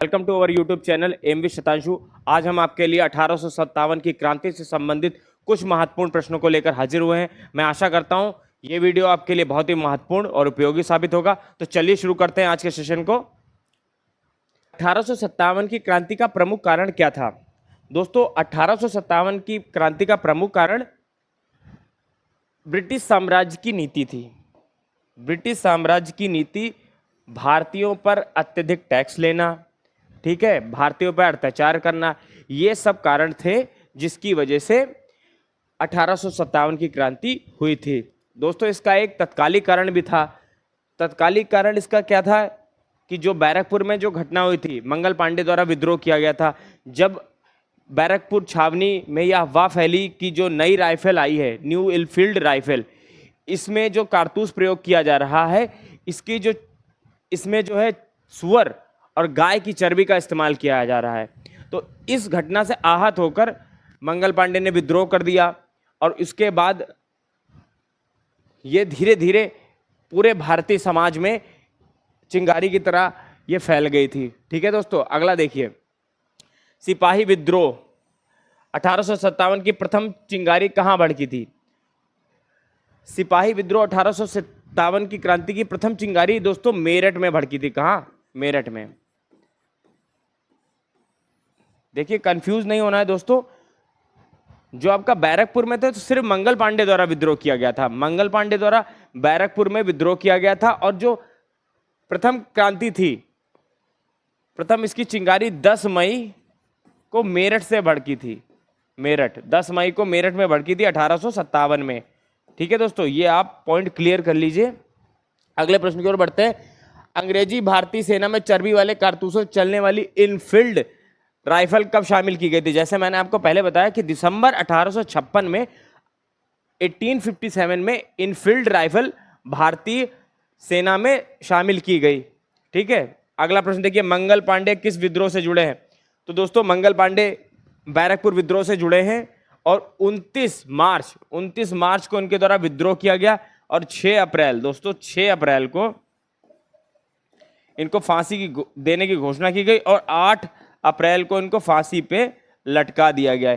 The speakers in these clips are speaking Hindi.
Welcome to our YouTube channel MV Shatanshu. आज हम आपके लिए 1857 की क्रांति से संबंधित कुछ महत्वपूर्ण प्रश्नों को लेकर हाजिर हुए हैं। मैं आशा करता हूं ये वीडियो आपके लिए बहुत ही महत्वपूर्ण और उपयोगी साबित होगा। तो चलिए शुरू करते हैं आज के सेशन को। 1857 की क्रांति का प्रमुख कारण क्या था? दोस्तों, 1857 की क्रांति का प्रमुख कारण ब्रिटिश साम्राज्य की नीति थी। ब्रिटिश साम्राज्य की नीति भारतीयों पर अत्यधिक टैक्स लेना, ठीक है, भारतीयों पर अत्याचार करना, ये सब कारण थे जिसकी वजह से 1857 की क्रांति हुई थी। दोस्तों, इसका एक तत्कालिक कारण भी था। तत्कालिक कारण इसका क्या था कि जो बैरकपुर में जो घटना हुई थी, मंगल पांडे द्वारा विद्रोह किया गया था। जब बैरकपुर छावनी में यह अफवाह फैली कि जो नई राइफल आई है, न्यू इनफील्ड राइफल, इसमें जो कारतूस प्रयोग किया जा रहा है, इसमें जो है सुअर और गाय की चर्बी का इस्तेमाल किया जा रहा है। तो इस घटना से आहत होकर मंगल पांडे ने विद्रोह कर दिया और इसके बाद ये धीरे धीरे पूरे भारतीय समाज में चिंगारी की तरह ये फैल गई थी। ठीक है दोस्तों, अगला देखिए, सिपाही विद्रोह। 1857 की प्रथम चिंगारी कहां भड़की थी? सिपाही विद्रोह 1857 की क्रांति की प्रथम चिंगारी दोस्तों मेरठ में भड़की थी। कहां? मेरठ में। देखिए, कंफ्यूज नहीं होना है दोस्तों। जो आपका बैरकपुर में था तो सिर्फ मंगल पांडे द्वारा विद्रोह किया गया था। मंगल पांडे द्वारा बैरकपुर में विद्रोह किया गया था। और जो प्रथम क्रांति थी, प्रथम इसकी चिंगारी 10 मई को मेरठ से भड़की थी। मेरठ 10 मई को मेरठ में भड़की थी 1857 में। ठीक है दोस्तों, ये आप पॉइंट क्लियर कर लीजिए। अगले प्रश्न की ओर बढ़ते हैं। अंग्रेजी भारतीय सेना में चर्बी वाले कारतूसों चलने वाली इनफील्ड राइफल कब शामिल की गई थी? जैसे मैंने आपको पहले बताया कि दिसंबर 1856 में 1857 में इनफील्ड राइफल भारतीय सेना में शामिल की गई। ठीक है, अगला प्रश्न देखिए, मंगल पांडे किस विद्रोह से जुड़े हैं? तो दोस्तों, मंगल पांडे बैरकपुर विद्रोह से जुड़े हैं और 29 मार्च को इनके द्वारा विद्रोह किया गया और 6 अप्रैल दोस्तों 6 अप्रैल को इनको फांसी देने की घोषणा की गई और 8 अप्रैल को इनको फांसी पे लटका दिया गया है।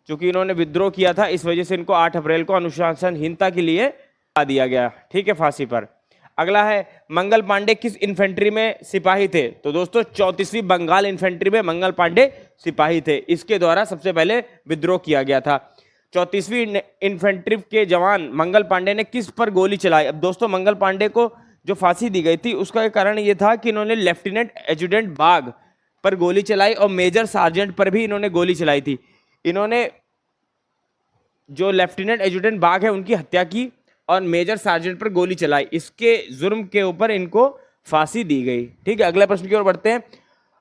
क्योंकि इन्होंने विद्रोह किया था, इस वजह से इनको 8 अप्रैल को अनुशासनहीनता के लिए लटका दिया गया। ठीक है, फांसी पर। अगला है, मंगल पांडे किस इन्फेंट्री में सिपाही थे? तो दोस्तों, 34वीं बंगाल इन्फेंट्री में मंगल पांडे सिपाही थे। इसके द्वारा सबसे पहले विद्रोह किया गया था। 34वीं इन्फेंट्री के जवान मंगल पांडे ने किस पर गोली चलाई? अब दोस्तों, मंगल पांडे को जो फांसी दी गई थी उसका कारण यह था कि इन्होंने लेफ्टिनेंट एजुडेंट बाग पर गोली चलाई और मेजर सार्जेंट पर भी इन्होंने गोली चलाई थी। इन्होंने जो लेफ्टिनेंट एजुडेंट बाग है उनकी हत्या की और मेजर सार्जेंट पर गोली चलाई। इसके जुर्म के ऊपर इनको फांसी दी गई। ठीक है, अगले प्रश्न की ओर बढ़ते हैं।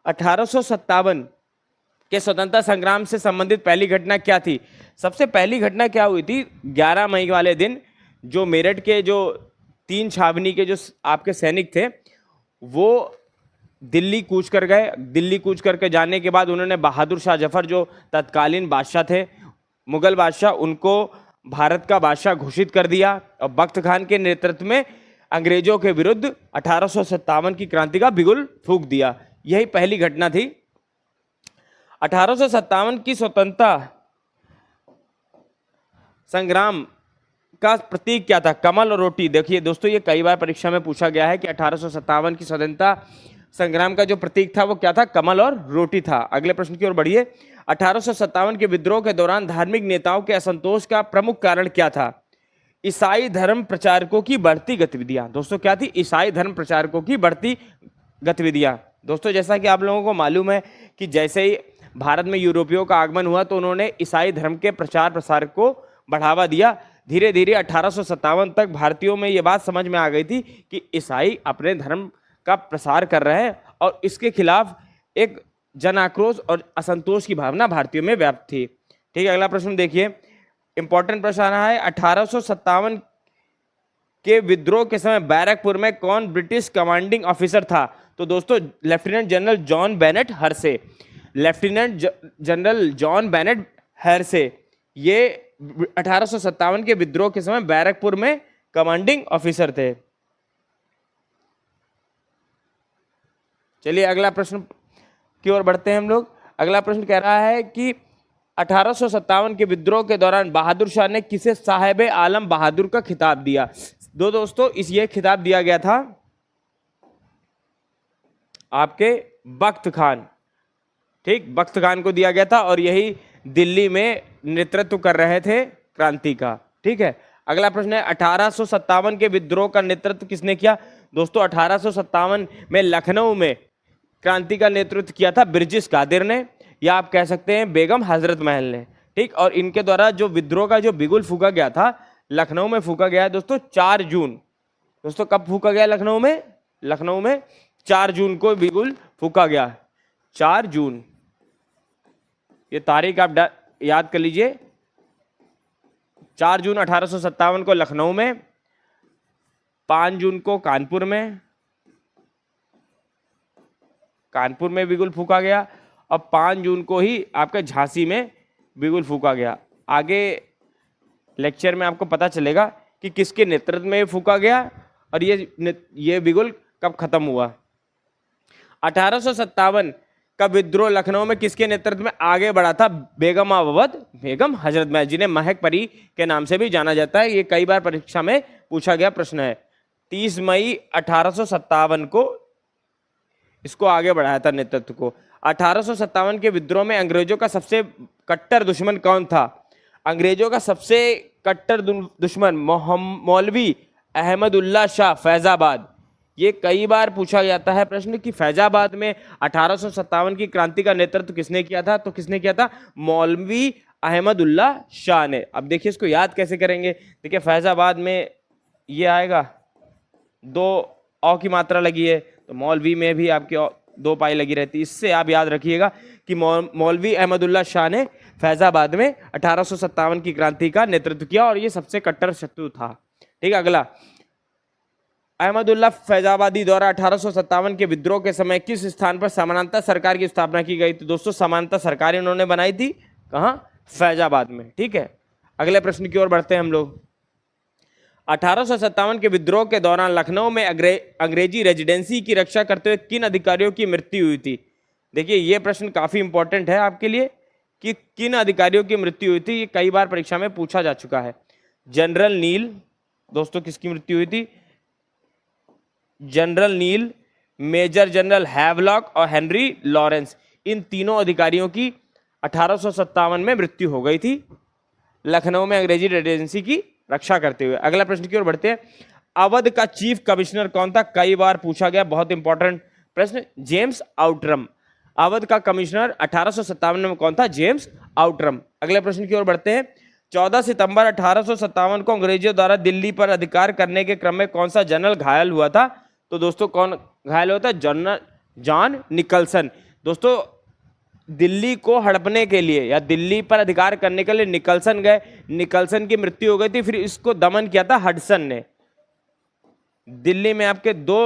1857 के स्वतंत्रता संग्राम से संबंधित पहली घटना क्या थी? सबसे पहली घटना क्या हुई थी? 11 मई वाले दिन जो मेरठ के जो 3 छावनी के जो आपके सैनिक थे वो दिल्ली कूच कर गए। दिल्ली कूच करके जाने के बाद उन्होंने बहादुर शाह जफर जो तत्कालीन बादशाह थे, मुगल बादशाह, उनको भारत का बादशाह घोषित कर दिया और बख्त खान के नेतृत्व में अंग्रेजों के विरुद्ध 1857 की क्रांति का बिगुल फूंक दिया। यही पहली घटना थी। 1857 की स्वतंत्रता संग्राम का प्रतीक क्या था? कमल और रोटी। देखिए दोस्तों, ये कई बार परीक्षा में पूछा गया है कि 1857 की स्वतंत्रता संग्राम का जो प्रतीक था वो क्या था? कमल और रोटी था। अगले प्रश्न की ओर बढ़िए। 1857 के विद्रोह के दौरान धार्मिक नेताओं के असंतोष का प्रमुख कारण क्या था? ईसाई धर्म प्रचारकों की बढ़ती गतिविधियां। दोस्तों, क्या थी? ईसाई धर्म प्रचारकों की बढ़ती गतिविधियां। दोस्तों, जैसा कि आप लोगों को मालूम है कि जैसे ही भारत में यूरोपियों का आगमन हुआ तो उन्होंने ईसाई धर्म के प्रचार प्रसार को बढ़ावा दिया। धीरे धीरे 1857 तक भारतीयों में यह बात समझ में आ गई थी कि ईसाई अपने धर्म का प्रसार कर रहे हैं और इसके खिलाफ एक जन आक्रोश और असंतोष की भावना भारतीयों में व्याप्त थी। ठीक है, अगला प्रश्न देखिए, इंपॉर्टेंट प्रश्न आ रहा है। 1857 के विद्रोह के समय बैरकपुर में कौन ब्रिटिश कमांडिंग ऑफिसर था? तो दोस्तों, lieutenant general John Bennett Hershey. Lieutenant general John Bennett Hershey ये 1857 के विद्रोह के समय बैरकपुर में कमांडिंग ऑफिसर थे। चलिए अगला प्रश्न की ओर बढ़ते हैं हम लोग। अगला प्रश्न कह रहा है कि 1857 के विद्रोह के दौरान बहादुर शाह ने किसे साहेब आलम बहादुर का खिताब दिया? दोस्तों ये खिताब दिया गया था आपके बख्त खान, ठीक, बख्त खान को दिया गया था, और यही दिल्ली में नेतृत्व कर रहे थे क्रांति का। ठीक है, अगला प्रश्न है 1857 के विद्रोह का नेतृत्व किसने किया? दोस्तों 1857 में लखनऊ में क्रांति का नेतृत्व किया था ब्रिजेश कादिर ने, या आप कह सकते हैं बेगम हजरत महल ने। ठीक, और इनके द्वारा जो विद्रोह का जो बिगुल फूका गया था लखनऊ में फूका गया है दोस्तों 4 जून। दोस्तों कब फूका गया लखनऊ में? लखनऊ में 4 जून को बिगुल फूका गया, 4 जून। ये तारीख आप याद कर लीजिए, 4 जून 1857 को लखनऊ में, 5 जून को कानपुर में बिगुल फूका गया, और 5 जून को ही आपके झांसी में बिगुल फूका गया। आगे लेक्चर में आपको पता चलेगा कि किसके नेतृत्व में फूका गया और ये बिगुल कब खत्म हुआ। 1857 का विद्रोह लखनऊ में किसके नेतृत्व में आगे बढ़ा था? बेगम अवध, बेगम हजरत महल, जिन्हें महक परी के नाम से भी जाना जाता है। ये कई बार परीक्षा में पूछा गया प्रश्न है। 30 मई 1857 को इसको आगे बढ़ाया था नेतृत्व को। 1857 के विद्रोह में अंग्रेजों का सबसे कट्टर दुश्मन कौन था? अंग्रेजों का सबसे कट्टर दुश्मन मौलवी अहमदुल्ला शाह फैजाबाद। ये कई बार पूछा जाता है प्रश्न कि फैजाबाद में 1857 की क्रांति का नेतृत्व किसने किया था? तो किसने किया था? मौलवी अहमदुल्ला शाह ने। अब देखिए इसको याद कैसे करेंगे। देखिए फैजाबाद में ये आएगा, 2 औ की मात्रा लगी है, तो मौलवी में भी आपकी 2 पाई लगी रहती है। इससे आप याद रखिएगा कि मौलवी अहमदुल्ला शाह ने फैजाबाद में 1857 की क्रांति का नेतृत्व किया और ये सबसे कट्टर शत्रु था। ठीक है, अगला, अहमदुल्ला फैजाबादी द्वारा 1857 के विद्रोह के समय किस स्थान पर समानता सरकार की स्थापना की गई? तो दोस्तों समानता सरकार इन्होंने बनाई थी, कहां? फैजाबाद में। ठीक है, अगले प्रश्न की ओर बढ़ते हैं हम लोग। 1857 के विद्रोह के दौरान लखनऊ में अंग्रेजी रेजिडेंसी की रक्षा करते हुए किन अधिकारियों की मृत्यु हुई थी? देखिए ये प्रश्न काफी इंपॉर्टेंट है आपके लिए कि किन अधिकारियों की मृत्यु हुई थी। ये कई बार परीक्षा में पूछा जा चुका है। जनरल नील, दोस्तों किसकी मृत्यु हुई थी? जनरल नील, मेजर जनरल हैवलॉक और हेनरी लॉरेंस, इन तीनों अधिकारियों की 1857 में मृत्यु हो गई थी लखनऊ में अंग्रेजी रेजिडेंसी की रक्षा करते हुए। अगला प्रश्न की ओर बढ़ते हैं। अवध का चीफ कमिश्नर कौन था? कई बार पूछा गया, बहुत इंपॉर्टेंट प्रश्न। James Outram. अवध का कमिश्नर 1857 में कौन था? James Outram. अगले प्रश्न की ओर बढ़ते हैं। 14 सितंबर 1857 को अंग्रेजों द्वारा दिल्ली पर अधिकार करने के क्रम में कौन सा जनरल घायल हुआ था? तो दोस्तों कौन घायल हुआ था? General John Nicholson. दोस्तों दिल्ली को हड़पने के लिए या दिल्ली पर अधिकार करने के लिए निकलसन गए, निकलसन की मृत्यु हो गई थी, फिर इसको दमन किया था हडसन ने। दिल्ली में आपके 2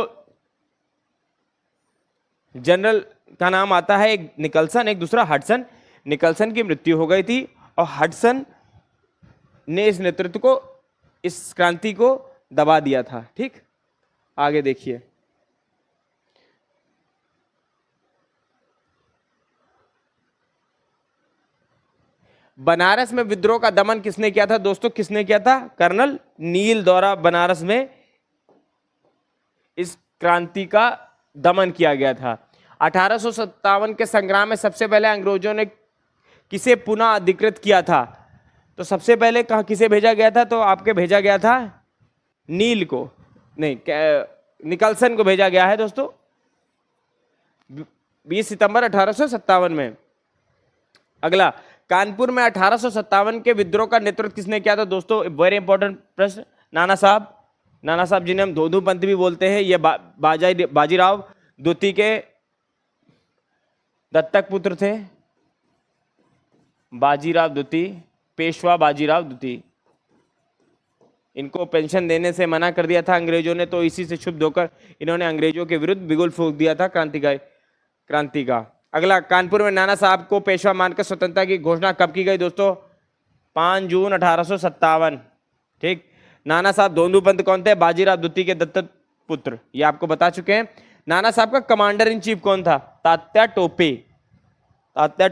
जनरल का नाम आता है, एक निकलसन एक दूसरा हडसन। निकलसन की मृत्यु हो गई थी और हडसन ने इस नेतृत्व को, इस क्रांति को दबा दिया था। ठीक, आगे देखिए। बनारस में विद्रोह का दमन किसने किया था? दोस्तों किसने किया था? कर्नल नील द्वारा बनारस में इस क्रांति का दमन किया गया था। 1857 के संग्राम में सबसे पहले अंग्रेजों ने किसे पुनः अधिकृत किया था? तो सबसे पहले कहां किसे भेजा गया था? तो आपके भेजा गया था नील को, नहीं निकलसन को भेजा गया है दोस्तों 20 सितंबर 1857 में। अगला, कानपुर में 1857 के विद्रोह का नेतृत्व किसने किया था? दोस्तों वेरी इंपॉर्टेंट प्रश्न, नाना साहब। नाना साहब जिन्हें हम धोधू पंत भी बोलते हैं, ये बाजीराव द्वितीय के दत्तक पुत्र थे। बाजीराव द्वितीय, पेशवा बाजीराव द्वितीय। इनको पेंशन देने से मना कर दिया था अंग्रेजों ने, तो इसी से क्षुब्ध होकर इन्होंने अंग्रेजों के विरुद्ध बिगुल फूंक दिया था क्रांति का। अगला, कानपुर में नाना साहब को पेशवा मानकर स्वतंत्रता की घोषणा कब की गई? दोस्तों 5 जून 1857। ठीक, नाना साहब धोंधू पंत कौन थे? बाजीराव द्वितीय के दत्तक पुत्र, ये आपको बता चुके हैं। नाना साहब का कमांडर इन चीफ कौन था? तात्या टोपे। तात्या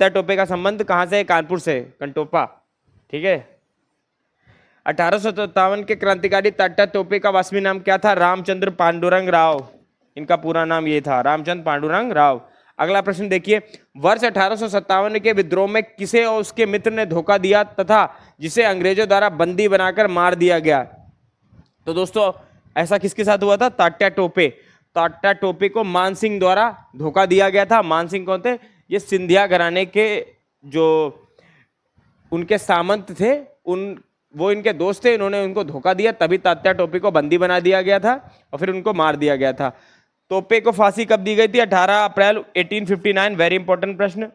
टोपे का संबंध कहाँ से है? कानपुर से, कंटोपा। ठीक है। 1857 के क्रांतिकारी तात्या टोपे का वास्तविक नाम क्या था? रामचंद्र पांडुरंग राव। इनका पूरा नाम ये था, रामचंद्र पांडुरंग राव। अगला प्रश्न देखिए, वर्ष 1857 के विद्रोह में किसे और उसके मित्र ने धोखा दिया तथा जिसे अंग्रेजों द्वारा बंदी बनाकर मार दिया गया? तो दोस्तों ऐसा किसके साथ हुआ था? तात्या टोपे। तात्या टोपे को मान सिंह द्वारा धोखा दिया गया था। मान सिंह कौन थे? ये सिंधिया घराने के जो उनके सामंत थे, वो इनके दोस्त थे, इन्होंने उनको धोखा दिया, तभी तात्या टोपे को बंदी बना दिया गया था और फिर उनको मार दिया गया था। टोपे को फांसी कब दी गई थी? 18 अप्रैल 1859। वेरी इंपॉर्टेंट प्रश्न।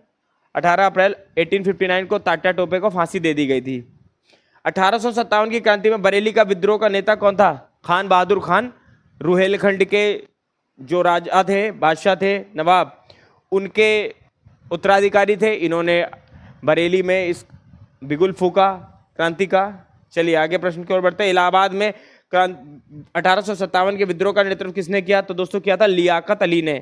18 अप्रैल 1859 को तात्या टोपे को फांसी दे दी गई थी। 1857 की क्रांति में बरेली का विद्रोह का नेता कौन था? खान बहादुर खान। रुहेलखंड के जो राजा थे, बादशाह थे, नवाब, उनके उत्तराधिकारी थे। इन्होंने बरेली में इस बिगुल फूका क्रांति का। चलिए आगे प्रश्न की ओर बढ़ते हैं। इलाहाबाद में 1857 के विद्रोह का नेतृत्व किसने किया? तो दोस्तों किया था लियाकत अली ने।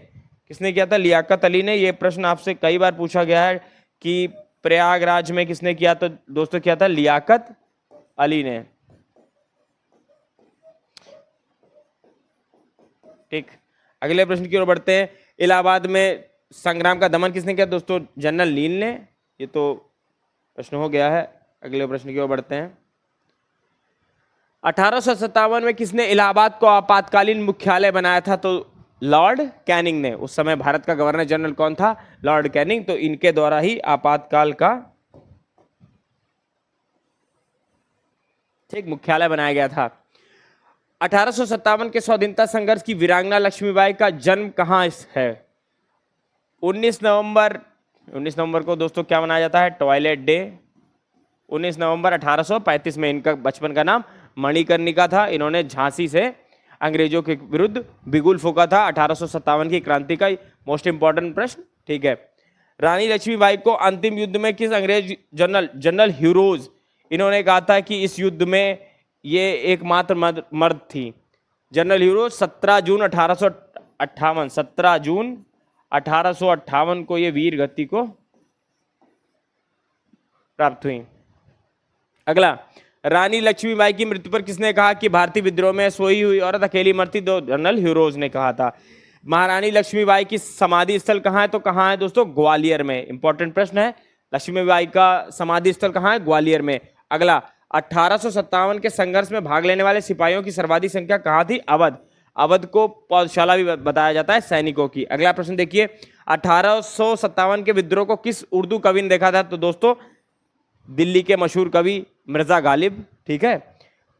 किसने किया था? लियाकत अली ने। यह प्रश्न आपसे कई बार पूछा गया है कि प्रयागराज में किसने किया? तो दोस्तों किया था लियाकत अली ने। ठीक, अगले प्रश्न की ओर बढ़ते हैं। इलाहाबाद में संग्राम का दमन किसने किया? दोस्तों जनरल नील ने। ये तो प्रश्न हो गया है। अगले प्रश्न की ओर बढ़ते हैं। 1857 में किसने इलाहाबाद को आपातकालीन मुख्यालय बनाया था? तो लॉर्ड कैनिंग ने। उस समय भारत का गवर्नर जनरल कौन था? Lord Canning. तो इनके द्वारा ही आपातकाल का ठीक मुख्यालय बनाया गया था। 1857 के स्वाधीनता संघर्ष की वीरांगना लक्ष्मीबाई का जन्म कहां है? 19 नवंबर को दोस्तों क्या मनाया जाता है? Toilet day. 19 नवंबर 1835 में। इनका बचपन का नाम मणिकर्णिका था। इन्होंने झांसी से अंग्रेजों के विरुद्ध बिगुल फूका था। 1857 की क्रांति का मोस्ट इंपॉर्टेंट प्रश्न। ठीक है। रानी लक्ष्मीबाई को अंतिम युद्ध में किस अंग्रेज जनरल ह्यूरोज, इन्होंने कहा था कि इस युद्ध में ये एकमात्र मर्द थी। जनरल ह्यूरोज 17 जून 1858, 17 जून 1858 को ये वीर गति को प्राप्त हुई। अगला, रानी लक्ष्मीबाई की मृत्यु पर किसने कहा कि भारतीय विद्रोह में सोई हुई औरत अकेली मरती? दो जनरल ह्यूरोज ने कहा था। महारानी लक्ष्मीबाई की समाधि स्थल कहाँ है? तो कहाँ है दोस्तों? ग्वालियर में। इंपॉर्टेंट प्रश्न है। लक्ष्मीबाई का समाधि स्थल कहाँ है? ग्वालियर में। अगला, 1857 के संघर्ष में भाग लेने वाले सिपाहियों की सर्वाधिक संख्या कहाँ थी? अवध। अवध को पौधशाला भी बताया जाता है सैनिकों की। अगला प्रश्न देखिए, 1857 के विद्रोह को किस उर्दू कवि ने देखा था? तो दोस्तों दिल्ली के मशहूर कवि मिर्जा गालिब। ठीक है।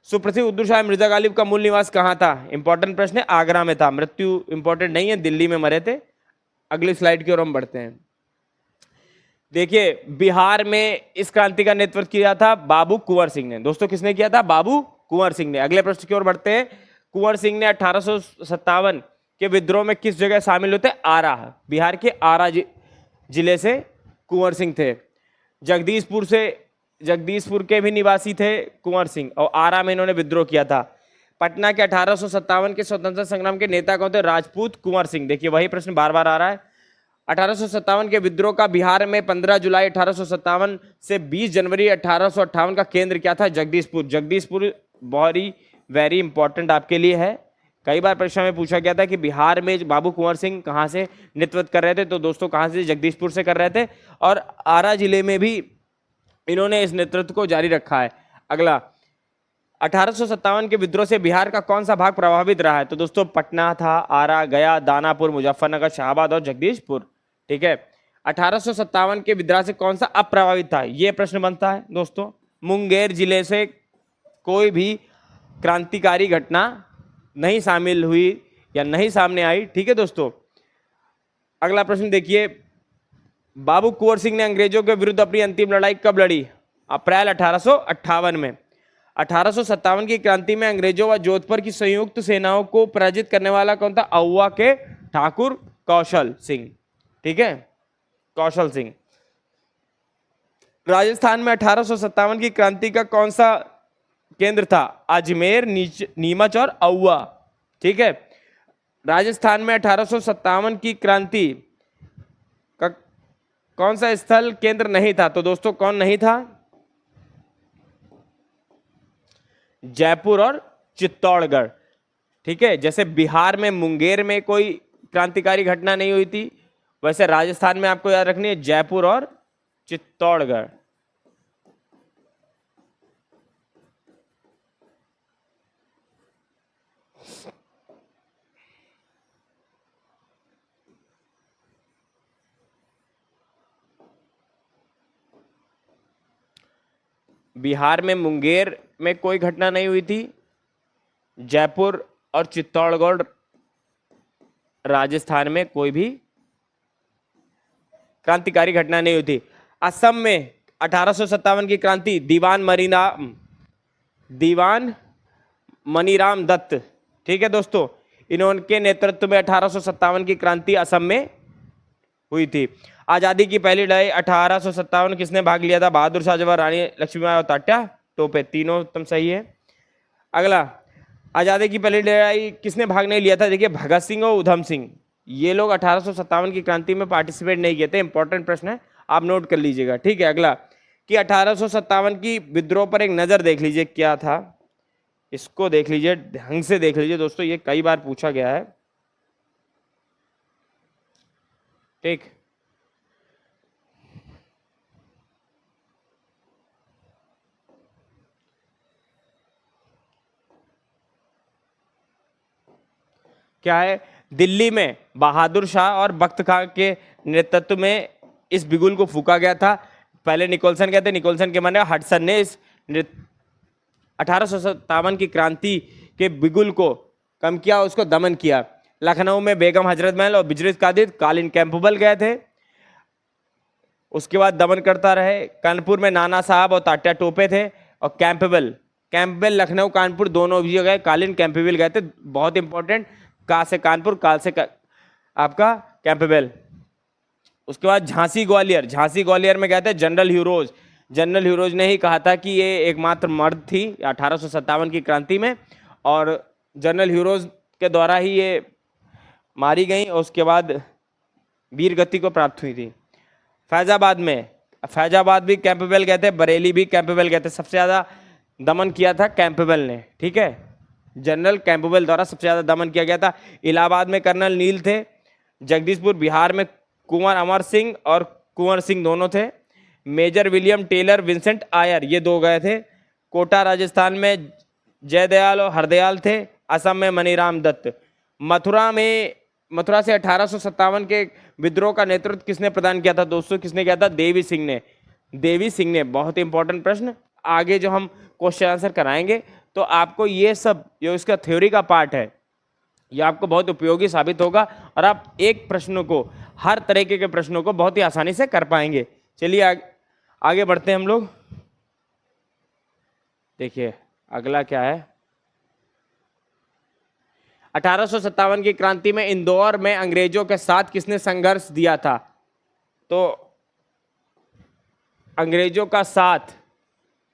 सुप्रसिद्ध उर्दू शायर मिर्जा गालिब का मूल निवास कहाँ था? इंपॉर्टेंट प्रश्न है। आगरा में था। मृत्यु इंपॉर्टेंट नहीं है, दिल्ली में मरे थे। अगली स्लाइड की ओर हम बढ़ते हैं। देखिए, बिहार में इस क्रांति का नेतृत्व किया था बाबू कुंवर सिंह ने। दोस्तों किसने किया था? बाबू कुंवर सिंह ने। अगले प्रश्न की ओर बढ़ते हैं। कुंवर सिंह ने 1857 के विद्रोह में किस जगह शामिल होते? आरा। बिहार के आरा जिले से कुंवर सिंह थे। जगदीशपुर के भी निवासी थे कुंवर सिंह, और आरा में इन्होंने विद्रोह किया था। पटना के 1857 के स्वतंत्रता संग्राम के नेता कौन थे? राजपूत कुंवर सिंह। देखिए वही प्रश्न बार बार आ रहा है। 1857 के विद्रोह का बिहार में 15 जुलाई 1857 से 20 जनवरी 1858 का केंद्र क्या था? जगदीशपुर। जगदीशपुर वेरी इंपॉर्टेंट आपके लिए है। कई बार परीक्षा में पूछा गया था कि बिहार में बाबू कुंवर सिंह कहाँ से नेतृत्व कर रहे थे? तो दोस्तों कहाँ से? जगदीशपुर से कर रहे थे, और आरा जिले में भी इन्होंने इस नेतृत्व को जारी रखा है। अगला, 1857 के विद्रोह से बिहार का कौन सा भाग प्रभावित रहा है? तो दोस्तों पटना था, आरा, गया, दानापुर, मुजफ्फरनगर, शाहाबाद और जगदीशपुर। ठीक है। 1857 के विद्रोह से कौन सा अप्रभावित था? यह प्रश्न बनता है दोस्तों। मुंगेर जिले से कोई भी क्रांतिकारी घटना नहीं शामिल हुई या नहीं सामने आई। ठीक है दोस्तों। अगला प्रश्न देखिए, बाबू कुंवर सिंह ने अंग्रेजों के विरुद्ध अपनी अंतिम लड़ाई कब लड़ी? अप्रैल 1858 में। 1857 की क्रांति में अंग्रेजों व जोधपुर की संयुक्त सेनाओं को पराजित करने वाला कौन था? आउवा के ठाकुर कौशल सिंह। ठीक है, कौशल सिंह। राजस्थान में 1857 की क्रांति का कौन सा केंद्र था? अजमेर, नीमच और आउवा। ठीक है। राजस्थान में 1857 की क्रांति का कौन सा स्थल केंद्र नहीं था? तो दोस्तों कौन नहीं था? जयपुर और चित्तौड़गढ़। ठीक है, जैसे बिहार में मुंगेर में कोई क्रांतिकारी घटना नहीं हुई थी, वैसे राजस्थान में आपको याद रखनी है जयपुर और चित्तौड़गढ़। बिहार में मुंगेर में कोई घटना नहीं हुई थी, जयपुर और चित्तौड़गढ़ राजस्थान में कोई भी क्रांतिकारी घटना नहीं हुई थी। असम में 1857 की क्रांति, दीवान मनीराम दत्त, ठीक है दोस्तों, इन्होंने नेतृत्व में 1857 की क्रांति असम में हुई थी। आजादी की पहली लड़ाई 1857 किसने भाग लिया था? बहादुर शाह जफर, रानी लक्ष्मीबाई और तात्या टोपे, तीनों एकदम सही है। अगला, आजादी की पहली लड़ाई किसने भाग नहीं लिया था? देखिए भगत सिंह और उधम सिंह, ये लोग 1857 की क्रांति में पार्टिसिपेट नहीं किए थे। इंपॉर्टेंट प्रश्न है, आप नोट कर लीजिएगा। ठीक है, अगला कि 1857 की विद्रोह पर एक नजर देख लीजिए, क्या था, इसको देख लीजिए, ढंग से देख लीजिए दोस्तों, ये कई बार पूछा गया है। ठीक, क्या है? दिल्ली में बहादुर शाह और बख्त खां के नेतृत्व में इस बिगुल को फूका गया था। पहले निकोलसन गए थे, निकोलसन के माने हडसन ने इस 1857 की क्रांति के बिगुल को कम किया, उसको दमन किया। लखनऊ में बेगम हजरत महल और बिजरित कादिर कालीन कैंपबल गए थे, उसके बाद दमन करता रहे। कानपुर में नाना साहब और तात्या टोपे थे, और कैंपबेल लखनऊ कानपुर दोनों भी गए, कालीन कैंपबेल गए थे। बहुत इंपॉर्टेंट, का से कानपुर, काल से आपका कैंपबेल। उसके बाद झांसी ग्वालियर में गए थे जनरल ह्यूरोज। जनरल ह्यूरोज ने ही कहा था कि ये एकमात्र मर्द थी 1857 की क्रांति में, और जनरल ह्यूरोज के द्वारा ही ये मारी गई, और उसके बाद वीर गति को प्राप्त हुई थी। फैजाबाद भी कैंपबेल गए थे, बरेली भी कैंपबेल गए थे। सबसे ज़्यादा दमन किया था कैंपबेल ने, ठीक है, जनरल कैंपबेल द्वारा सबसे ज़्यादा दमन किया गया था। इलाहाबाद में कर्नल नील थे। जगदीशपुर बिहार में कुंवर अमर सिंह और कुंवर सिंह दोनों थे। Major William Taylor, Vincent Eyre, ये दो गए थे। कोटा राजस्थान में जयदयाल और हरदयाल थे। असम में मनीराम दत्त। मथुरा से 1857 के विद्रोह का नेतृत्व किसने प्रदान किया था दोस्तों? किसने किया था? देवी सिंह ने। बहुत इंपॉर्टेंट प्रश्न, आगे जो हम क्वेश्चन आंसर कराएंगे तो आपको ये सब जो इसका थ्योरी का पार्ट है, ये आपको बहुत उपयोगी साबित होगा, और आप एक प्रश्नों को, हर तरीके के प्रश्नों को बहुत ही आसानी से कर पाएंगे। चलिए आगे बढ़ते हैं हम लोग। देखिए अगला क्या है, 1857 की क्रांति में इंदौर में अंग्रेजों के साथ किसने संघर्ष दिया था? तो अंग्रेजों का साथ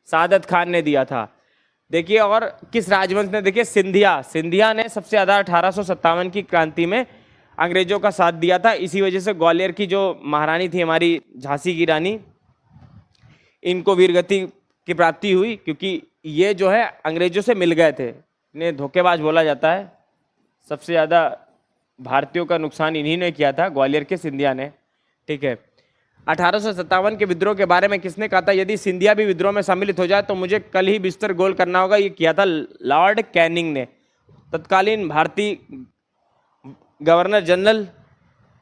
सादत खान ने दिया था। देखिए, और किस राजवंश ने? देखिए सिंधिया ने सबसे ज्यादा 1857 की क्रांति में अंग्रेजों का साथ दिया था। इसी वजह से ग्वालियर की जो महारानी थी हमारी झांसी की रानी, इनको वीरगति की प्राप्ति हुई, क्योंकि ये जो है अंग्रेजों से मिल गए थे। इन्हें धोखेबाज बोला जाता है। सबसे ज़्यादा भारतीयों का नुकसान इन्हीं ने किया था, ग्वालियर के सिंधिया ने। ठीक है, 1857 के विद्रोह के बारे में किसने कहा था, यदि सिंधिया भी विद्रोह में सम्मिलित हो जाए तो मुझे कल ही बिस्तर गोल करना होगा? ये किया था लॉर्ड कैनिंग ने, तत्कालीन भारतीय गवर्नर जनरल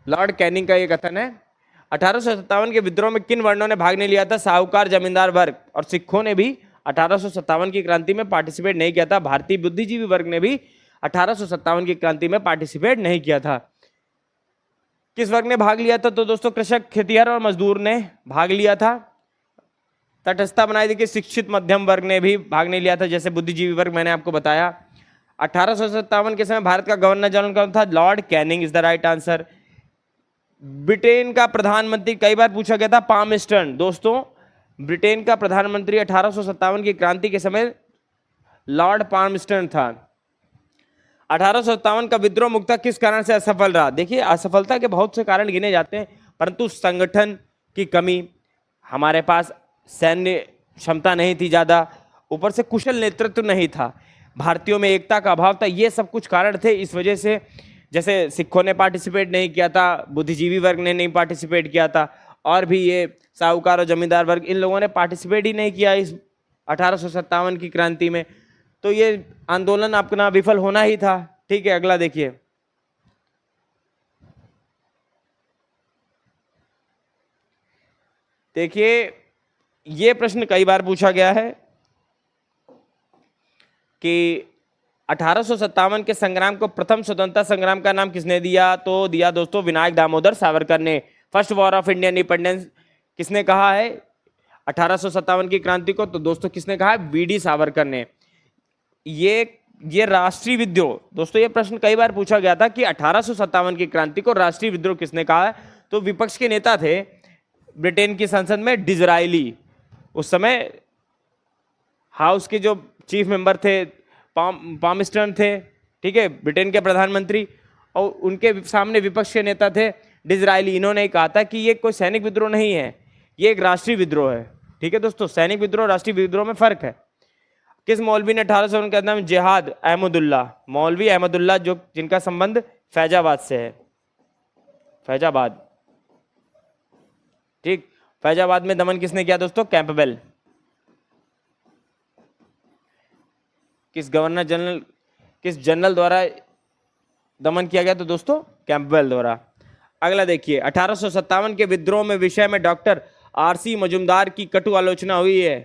लॉर्ड कैनिंग का ये कथन है। 1857 के विद्रोह में किन वर्णों ने भाग नहीं लिया था? साहूकार, जमींदार वर्ग और सिखों ने भी 1857 की क्रांति में पार्टिसिपेट नहीं किया था। भारतीय बुद्धिजीवी वर्ग ने भी 1857 की क्रांति में पार्टिसिपेट नहीं किया था। किस वर्ग ने भाग लिया था? तो दोस्तों कृषक, खेतिहर और मजदूर ने भाग लिया था। तटस्थता बनाई थी कि शिक्षित मध्यम वर्ग ने भी भाग नहीं लिया था, जैसे बुद्धिजीवी वर्ग मैंने आपको बताया। 1857 के समय भारत का गवर्नर जनरल कौन था? Lord Canning is the right answer. Britain का प्रधानमंत्री कई बार पूछा गया था, पामस्टर्न। दोस्तों ब्रिटेन का प्रधानमंत्री 1857 की क्रांति के समय लॉर्ड पामस्टर्न था। 1857 का विद्रोह मुख्यतः किस कारण से असफल रहा? देखिए असफलता के बहुत से कारण गिने जाते हैं, परंतु संगठन की कमी, हमारे पास सैन्य क्षमता नहीं थी ज़्यादा, ऊपर से कुशल नेतृत्व नहीं था, भारतीयों में एकता का अभाव था, ये सब कुछ कारण थे। इस वजह से जैसे सिखों ने पार्टिसिपेट नहीं किया था, बुद्धिजीवी वर्ग ने नहीं पार्टिसिपेट किया था, और भी ये साहूकार और जमींदार वर्ग, इन लोगों ने पार्टिसिपेट ही नहीं किया इस 1857 की क्रांति में। तो ये आंदोलन अपना विफल होना ही था। ठीक है, अगला देखिए। देखिए, ये प्रश्न कई बार पूछा गया है कि 1857 के संग्राम को प्रथम स्वतंत्रता संग्राम का नाम किसने दिया? तो दिया दोस्तों विनायक दामोदर सावरकर ने। First war of Indian independence किसने कहा है 1857 की क्रांति को? तो दोस्तों किसने कहा है? वीडी सावरकर ने। ये राष्ट्रीय विद्रोह, दोस्तों ये प्रश्न कई बार पूछा गया था कि 1857 की क्रांति को राष्ट्रीय विद्रोह किसने कहा है? तो विपक्ष के नेता थे ब्रिटेन की संसद में डिजरायली, उस समय हाउस के जो चीफ मेंबर थे पामस्टर्न थे, ठीक है, ब्रिटेन के प्रधानमंत्री, और उनके सामने विपक्ष के नेता थे डिजरायली। इन्होंने कहा था कि ये कोई सैनिक विद्रोह नहीं है, ये एक राष्ट्रीय विद्रोह है। ठीक है दोस्तों, सैनिक विद्रोह राष्ट्रीय विद्रोह में फर्क है। किस मौलवी ने 1857 का नाम जिहाद? अहमदुल्ला, मौलवी अहमदुल्ला, जो जिनका संबंध फैजाबाद से है, फैजाबाद। ठीक, फैजाबाद में दमन किसने किया दोस्तों? कैंपबेल। किस गवर्नर जनरल, किस जनरल द्वारा दमन किया गया? तो दोस्तों कैंपबेल द्वारा। अगला देखिए, 1857 के विद्रोह में विषय में डॉक्टर आरसी मजूमदार की कटु आलोचना हुई है।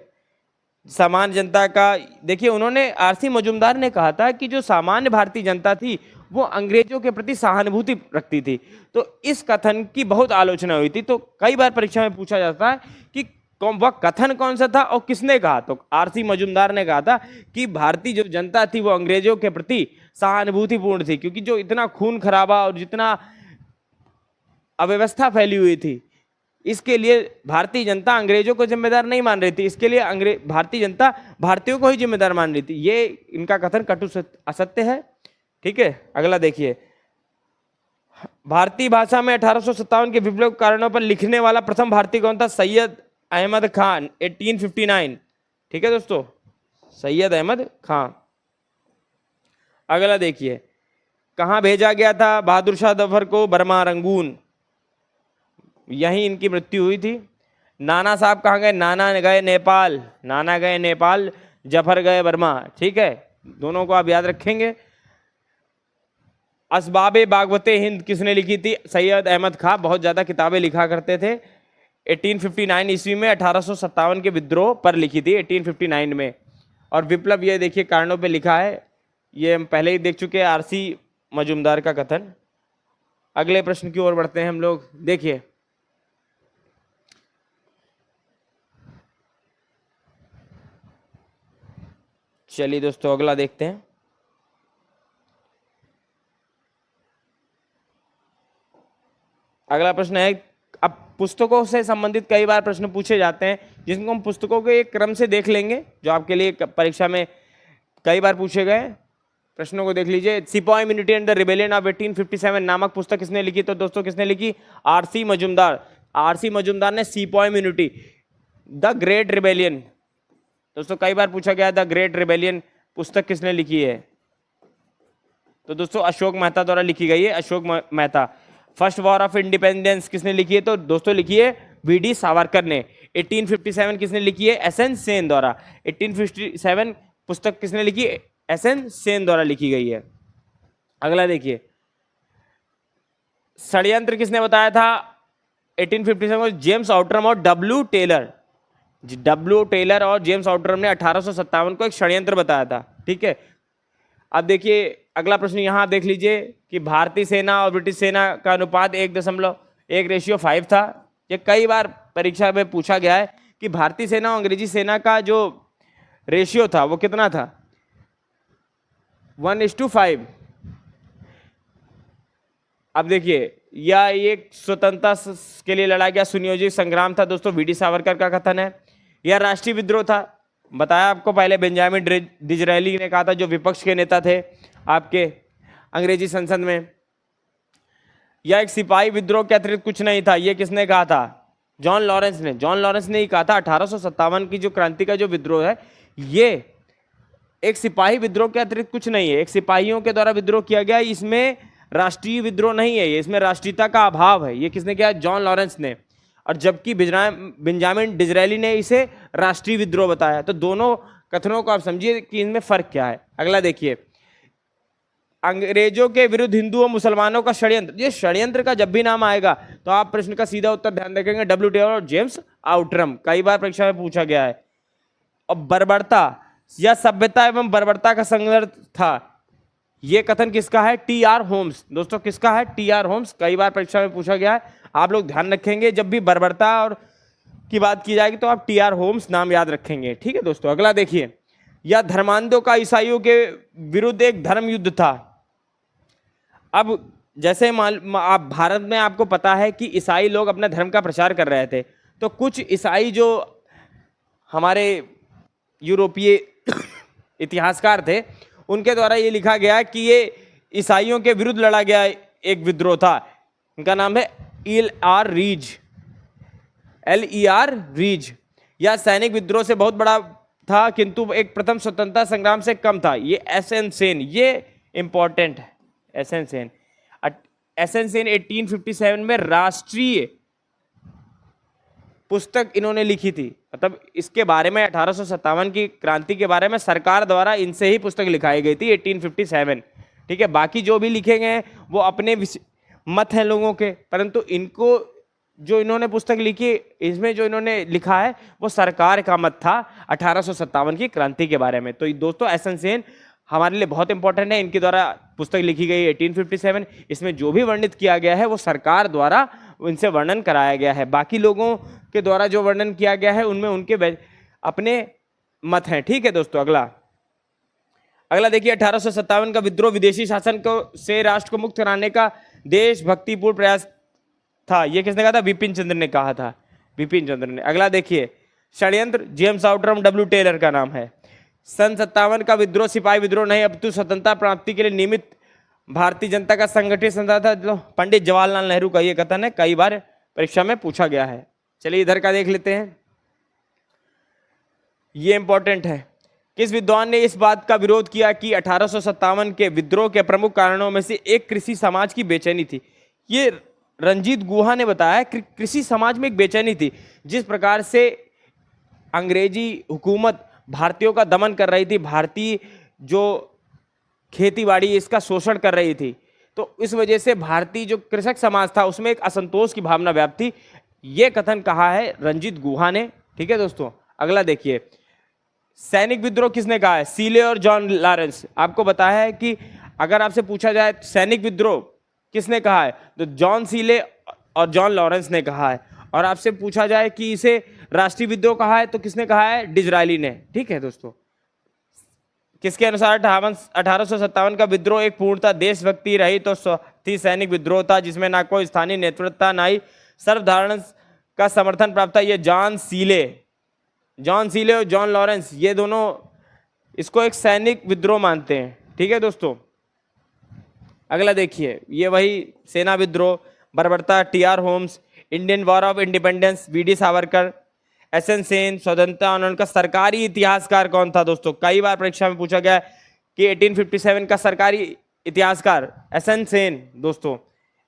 सामान्य जनता का, देखिए उन्होंने, आरसी मजूमदार ने कहा था कि जो सामान्य भारतीय जनता थी वो अंग्रेजों के प्रति सहानुभूति रखती थी। तो इस कथन की बहुत आलोचना हुई थी। तो कई बार परीक्षा में पूछा जाता है कि वह कथन कौन सा था और किसने कहा? तो आरसी मजूमदार ने कहा था कि भारतीय जो जनता थी वो अंग्रेजों के प्रति सहानुभूतिपूर्ण थी, क्योंकि जो इतना खून खराबा और जितना अव्यवस्था फैली हुई थी, इसके लिए भारतीय जनता अंग्रेजों को जिम्मेदार नहीं मान रही थी, इसके लिए भारतीय जनता भारतीयों को ही जिम्मेदार मान रही थी। ये इनका कथन कटु असत्य है। ठीक है, अगला देखिए, भारतीय भाषा में 1857 के विप्लव के कारणों पर लिखने वाला प्रथम भारतीय कौन था? सैयद अहमद खान, 1859। ठीक है दोस्तों, सैयद अहमद खान। अगला देखिए, कहां भेजा गया था बहादुर शाह जफर को? बर्मा, रंगून, यहीं इनकी मृत्यु हुई थी। नाना साहब कहाँ गए? नाना गए नेपाल, नाना गए नेपाल, जफर गए बर्मा। ठीक है, दोनों को आप याद रखेंगे। असबाबे बागवते हिंद किसने लिखी थी? सैयद अहमद खां, बहुत ज़्यादा किताबें लिखा करते थे। 1859 ईस्वी में 1857 के विद्रोह पर लिखी थी, 1859 में। और विप्लव, ये देखिए कारणों पे लिखा है, ये हम पहले ही देख चुके हैं, आरसी मजूमदार का कथन। अगले प्रश्न की ओर बढ़ते हैं हम लोग। देखिए, चलिए दोस्तों अगला देखते हैं। अगला प्रश्न है, अब पुस्तकों से संबंधित कई बार प्रश्न पूछे जाते हैं, जिनको हम पुस्तकों के एक क्रम से देख लेंगे, जो आपके लिए परीक्षा में कई बार पूछे गए प्रश्नों को देख लीजिए। सिपाही immunity and the rebellion of 1857 नामक पुस्तक किसने लिखी? तो दोस्तों किसने लिखी? आरसी मजूमदार। आरसी मजूमदार ने सिपाही इम्यूनिटी, द ग्रेट रिबेलियन, दोस्तों कई बार पूछा गया द ग्रेट रिबेलियन पुस्तक किसने लिखी है? तो दोस्तों अशोक मेहता द्वारा लिखी गई है, Ashok Mehta. First war of independence किसने लिखी है? तो दोस्तों लिखी है वीडी सावरकर ने। 1857 किसने लिखी है? एसएन सेन द्वारा। 1857 पुस्तक किसने लिखी? एसएन सेन द्वारा लिखी गई है। अगला देखिए, षड्यंत्र किसने बताया था 1857 को? जेम्स आउटरम और डब्ल्यू टेलर। डब्ल्यू टेलर और जेम्स आउटरम ने 1857 को एक षड्यंत्र बताया था। ठीक है, अब देखिए अगला प्रश्न यहाँ देख लीजिए कि भारतीय सेना और ब्रिटिश सेना का अनुपात 1:1:5 था। ये कई बार परीक्षा में पूछा गया है कि भारतीय सेना और अंग्रेजी सेना का जो रेशियो था वो कितना था? 1:5। अब देखिए, यह एक स्वतंत्रता के लिए लड़ा गया सुनियोजित संग्राम था दोस्तों, वीडी सावरकर का कथन है। यह राष्ट्रीय विद्रोह था, बताया आपको पहले, बेंजामिन डिजरायली ने कहा था, जो विपक्ष के नेता थे आपके अंग्रेजी संसद में। यह एक सिपाही विद्रोह के अतिरिक्त कुछ नहीं था, यह किसने कहा था? जॉन लॉरेंस ने ही कहा था 1857 की जो क्रांति का जो विद्रोह है ये एक सिपाही विद्रोह के अतिरिक्त कुछ नहीं है, एक सिपाहियों के द्वारा विद्रोह किया गया, इसमें राष्ट्रीय विद्रोह नहीं है, ये इसमें राष्ट्रीयता का अभाव है। ये किसने किया? जॉन लॉरेंस ने। और जबकि बेंजामिन डिज़रायली ने इसे राष्ट्रीय विद्रोह बताया। तो दोनों कथनों को आप समझिए कि इनमें फर्क क्या है। अगला देखिए, अंग्रेजों के विरुद्ध हिंदू और मुसलमानों का षड्यंत्र। ये षड्यंत्र का जब भी नाम आएगा तो आप प्रश्न का सीधा उत्तर ध्यान रखेंगे, डब्ल्यू टेलर और जेम्स आउटरम, कई बार परीक्षा में पूछा गया है। और बर्बरता या सभ्यता एवं बर्बरता का संघर्ष था, यह कथन किसका है? T R Holmes. दोस्तों किसका है? टी आर होम्स, कई बार परीक्षा में पूछा गया है। आप लोग ध्यान रखेंगे, जब भी बर्बरता और की बात की जाएगी तो आप टी आर होम्स नाम याद रखेंगे, ठीक है दोस्तों। अगला देखिए, यह धर्मांधों का ईसाइयों के विरुद्ध एक धर्म युद्ध था। अब जैसे आप भारत में आपको पता है कि ईसाई लोग अपने धर्म का प्रचार कर रहे थे, तो कुछ ईसाई जो हमारे यूरोपीय इतिहासकार थे उनके द्वारा ये लिखा गया कि ये ईसाइयों के विरुद्ध लड़ा गया एक विद्रोह था। इनका नाम है LER रीज। यह सैनिक विद्रोह से बहुत बड़ा था किंतु एक प्रथम स्वतंत्रता संग्राम से कम था। ये SN सेन, ये इंपॉर्टेंट है। SN सेन 1857 में राष्ट्रीय पुस्तक इन्होंने लिखी थी। मतलब इसके बारे में 1857 की क्रांति के बारे में सरकार द्वारा इनसे ही पुस्तक लिखाई गई थी 1857, ठीक है। बाकी जो भी लिखे गए हैं वो अपने मत हैं लोगों के, परंतु इनको जो इन्होंने पुस्तक लिखी इसमें जो इन्होंने लिखा है वो सरकार का मत था 1857 की क्रांति के बारे में। तो दोस्तों SN सेन हमारे लिए बहुत इंपॉर्टेंट है, इनके द्वारा पुस्तक लिखी गई 1857। इसमें जो भी वर्णित किया गया है वो सरकार द्वारा इनसे वर्णन कराया गया है। बाकी लोगों के द्वारा जो वर्णन किया गया है उनमें उनके अपने मत हैं, ठीक है दोस्तों। अगला देखिए, 1857 का विद्रोह विदेशी शासन को से राष्ट्र को मुक्त कराने का देशभक्तिपूर्ण प्रयास था। ये किसने कहा था? बिपिन चंद्र ने कहा था, बिपिन चंद्र ने। अगला देखिए, षड्यंत्र जेम्स आउटरम, डब्ल्यू टेलर का नाम है। सन 57 का विद्रोह सिपाही विद्रोह नहीं अपितु स्वतंत्रता प्राप्ति के लिए नियमित भारतीय जनता का संगठित संस्था था। जो पंडित जवाहरलाल नेहरू का ये कथन है, कई बार परीक्षा में पूछा गया है। चलिए इधर का देख लेते हैं, ये इंपॉर्टेंट है। किस विद्वान ने इस बात का विरोध किया कि 1857 के विद्रोह के प्रमुख कारणों में से एक कृषि समाज की बेचैनी थी? ये रंजीत गुहा ने बताया कि कृषि समाज में एक बेचैनी थी। जिस प्रकार से अंग्रेजी हुकूमत भारतीयों का दमन कर रही थी, भारतीय जो खेतीबाड़ी इसका शोषण कर रही थी, तो इस वजह से भारतीय जो कृषक समाज था उसमें एक असंतोष की भावना व्याप्त थी। ये कथन कहा है रंजीत गुहा ने, ठीक है दोस्तों। अगला देखिए, सैनिक विद्रोह किसने कहा है? सीले और जॉन लॉरेंस। आपको बताया है कि अगर आपसे पूछा जाए सैनिक विद्रोह किसने कहा है, तो जॉन सीले और जॉन लॉरेंस ने कहा है। और आपसे पूछा जाए कि इसे राष्ट्रीय विद्रोह कहा है तो किसने कहा है? डिज़रायली ने, ठीक है दोस्तों। किसके अनुसार 1857 का विद्रोह एक पूर्णतः देशभक्ति रहित और स्वार्थी सैनिक विद्रोह था जिसमें ना कोई स्थानीय नेतृत्व था, ना ही सर्वधारण का समर्थन प्राप्त था। ये जॉन सीले और जॉन लॉरेंस ये दोनों इसको एक सैनिक विद्रोह मानते हैं, ठीक है दोस्तों। अगला देखिए, ये वही सेना विद्रोह, बर्बरता, TR Holmes, Indian war of independence, VD Savarkar, SN Sen, स्वतंत्रता आंदोलन का सरकारी इतिहासकार कौन था? दोस्तों कई बार परीक्षा में पूछा गया कि 1857 का सरकारी इतिहासकार SN सेन, दोस्तों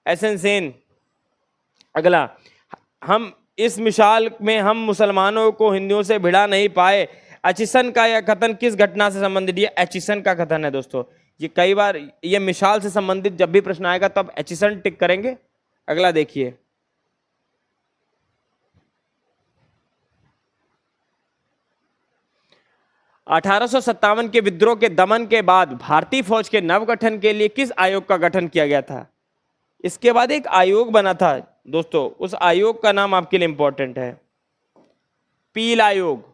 SN सेन। अगला, हम इस मिसाल में हम मुसलमानों को हिंदुओं से भिड़ा नहीं पाए। एचिसन का यह कथन किस घटना से संबंधित? ये एचिसन का कथन है दोस्तों। ये कई बार ये मिसाल से संबंधित जब भी प्रश्न आएगा तब एचिसन टिक करेंगे। अगला देखिए, $1857 के विद्रोह के दमन के बाद भारतीय फौज के नवगठन के लिए किस आयोग का गठन किया गया था? इसके बाद एक आयोग बना था दोस्तों, उस आयोग का नाम आपके लिए इंपॉर्टेंट है, पील आयोग।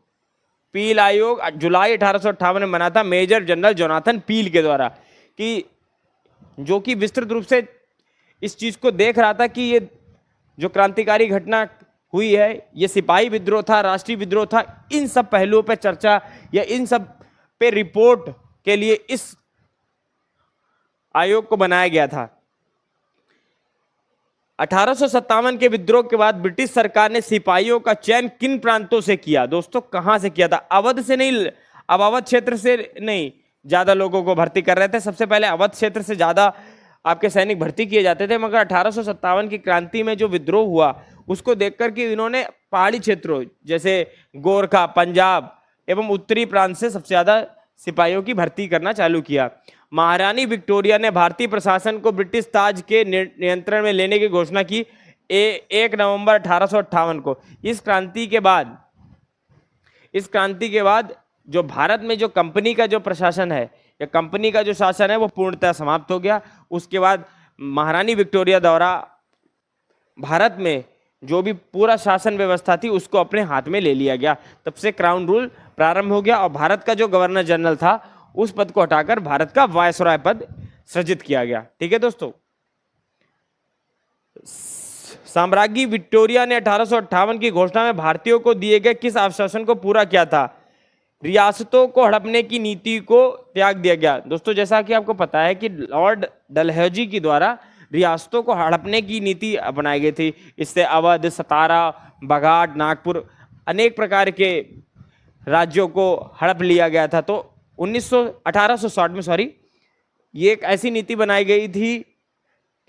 पील आयोग जुलाई 1858 में बना था मेजर जनरल जोनाथन पील के द्वारा, कि जो कि विस्तृत रूप से इस चीज को देख रहा था कि ये जो क्रांतिकारी घटना हुई है ये सिपाही विद्रोह था, राष्ट्रीय विद्रोह था, इन सब पहलुओं पर चर्चा या इन सब पे रिपोर्ट के लिए इस आयोग को बनाया गया था। 1857 के विद्रोह के बाद ब्रिटिश सरकार ने सिपाहियों का चयन किन प्रांतों से किया? दोस्तों कहां से किया था? अवध से नहीं, अब अवध क्षेत्र से नहीं, ज्यादा लोगों को भर्ती कर रहे थे। सबसे पहले अवध क्षेत्र से ज्यादा आपके सैनिक भर्ती किए जाते थे, मगर 1857 की क्रांति में जो विद्रोह हुआ उसको देखकर के इन्होंने पहाड़ी क्षेत्रों जैसे गोरखा, पंजाब एवं उत्तरी प्रांत से सबसे ज्यादा सिपाहियों की भर्ती करना चालू किया। महारानी विक्टोरिया ने भारतीय प्रशासन को ब्रिटिश ताज के नियंत्रण में लेने की घोषणा की 1 नवंबर 1858 को। इस क्रांति के बाद जो भारत में जो कंपनी का जो प्रशासन है या कंपनी का जो शासन है वो पूर्णतः समाप्त हो गया। उसके बाद महारानी विक्टोरिया द्वारा भारत में जो भी पूरा शासन व्यवस्था थी उसको अपने हाथ में ले लिया गया। तब से क्राउन रूल प्रारंभ हो गया और भारत का जो गवर्नर जनरल था उस पद को हटाकर भारत का वायसराय पद सृजित किया गया। ठीक है दोस्तों, साम्राज्ञी विक्टोरिया ने 1858 की घोषणा में भारतीयों को दिए गए किस आश्वासन को पूरा किया था? रियासतों को हड़पने की नीति को त्याग दिया गया। दोस्तों जैसा कि आपको पता है कि लॉर्ड डलहौजी के द्वारा रियासतों को हड़पने की नीति अपनाई गई थी। इससे अवध, सतारा, बघाट, नागपुर अनेक प्रकार के राज्यों को हड़प लिया गया था। तो 1860 में ये एक ऐसी नीति बनाई गई थी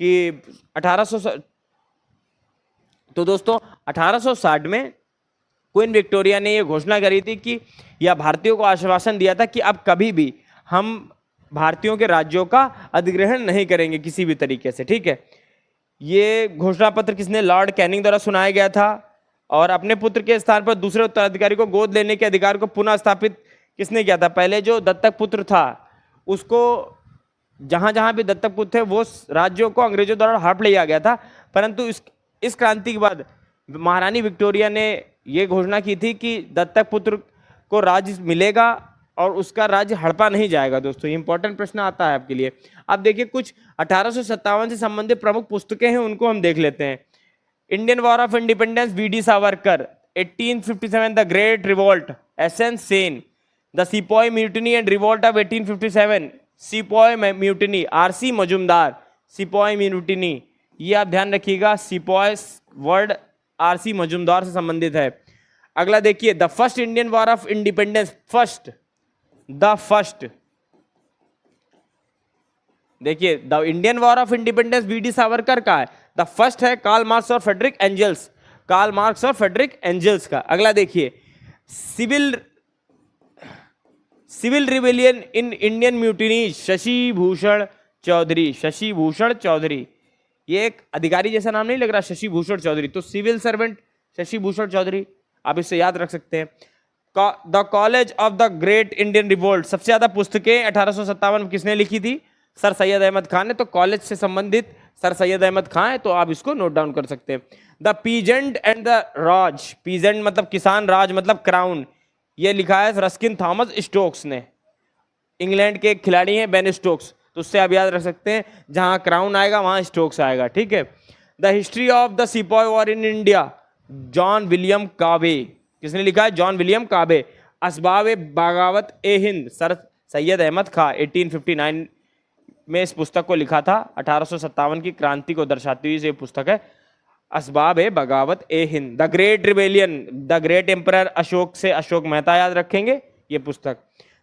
कि 1860 में क्वीन विक्टोरिया ने यह घोषणा करी थी कि या भारतीयों को आश्वासन दिया था कि अब कभी भी हम भारतीयों के राज्यों का अधिग्रहण नहीं करेंगे किसी भी तरीके से। ठीक है, ये घोषणा पत्र किसने? लॉर्ड कैनिंग द्वारा सुनाया गया था। और अपने पुत्र के स्थान पर दूसरे उत्तराधिकारी को गोद लेने के अधिकार को पुनः स्थापित किसने किया था? पहले जो दत्तक पुत्र था उसको जहां जहां भी दत्तक पुत्र थे वो राज्यों को अंग्रेजों द्वारा हड़प लिया गया था। परंतु इस क्रांति के बाद महारानी विक्टोरिया ने यह घोषणा की थी कि दत्तक पुत्र को राज्य मिलेगा और उसका राज्य हड़पा नहीं जाएगा। दोस्तों इंपॉर्टेंट प्रश्न आता है आपके लिए। अब देखिए कुछ 1857 से संबंधित प्रमुख पुस्तकें हैं, उनको हम देख लेते हैं। Indian war of independence, V D. Savarkar. 1857, the great revolt, S N. Sen. The sepoy mutiny and revolt of 1857, sepoy mutiny, R C. Majumdar. Sepoy mutiny, ये आप ध्यान रखिएगा, सिपॉय वर्ड आर.सी. मजुमदार से संबंधित है। अगला देखिए, the first Indian war of independence, the first देखिए the Indian war of independence V D. Savarkar का है। द फर्स्ट है कार्ल मार्क्स और फ्रेडरिक एंजल्स का। अगला देखिए, civil rebellion in Indian mutiny, Shashi Bhushan Chaudhary. ये एक अधिकारी जैसा नाम नहीं लग रहा, शशि भूषण चौधरी? तो सिविल सर्वेंट शशि भूषण चौधरी, आप इससे याद रख सकते हैं। The college of the great Indian revolt, सबसे ज्यादा पुस्तकें 1857 में किसने लिखी थी? सर सैयद अहमद खान ने। तो कॉलेज से संबंधित सर सैयद अहमद खान है, तो आप इसको नोट डाउन कर सकते हैं। The peasant and the Raj, peasant मतलब किसान, राज मतलब क्राउन, ये लिखा है रस्किन थॉमस स्टोक्स ने। इंग्लैंड के एक खिलाड़ी हैं बेन स्टोक्स, तो उससे आप याद रख सकते हैं जहां क्राउन आएगा वहां स्टोक्स आएगा। ठीक है। The history of the sepoy war in India, John William काबे, किसने लिखा है? जॉन विलियम काबे। असबाब बगावत ए हिंद, सर सैयद अहमद खां 1859 में इस पुस्तक को लिखा था। 1857 की क्रांति को दर्शाती हुई ये पुस्तक है, Asbab Baghawat e Hind. The great rebellion, the great emperor Ashok से अशोक मेहता याद रखेंगे ये पुस्तक।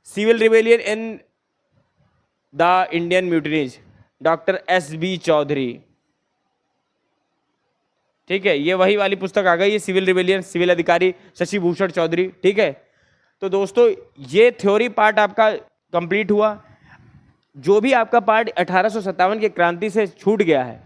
Civil rebellion in the Indian mutinies, doctor S.B. Chaudhary. ठीक है, ये वही वाली पुस्तक आ गई, ये सिविल रिबेलियन, सिविल अधिकारी शशि भूषण चौधरी। ठीक है, तो दोस्तों ये थ्योरी पार्ट आपका कंप्लीट हुआ। जो भी आपका पार्ट 1857 की क्रांति से छूट गया है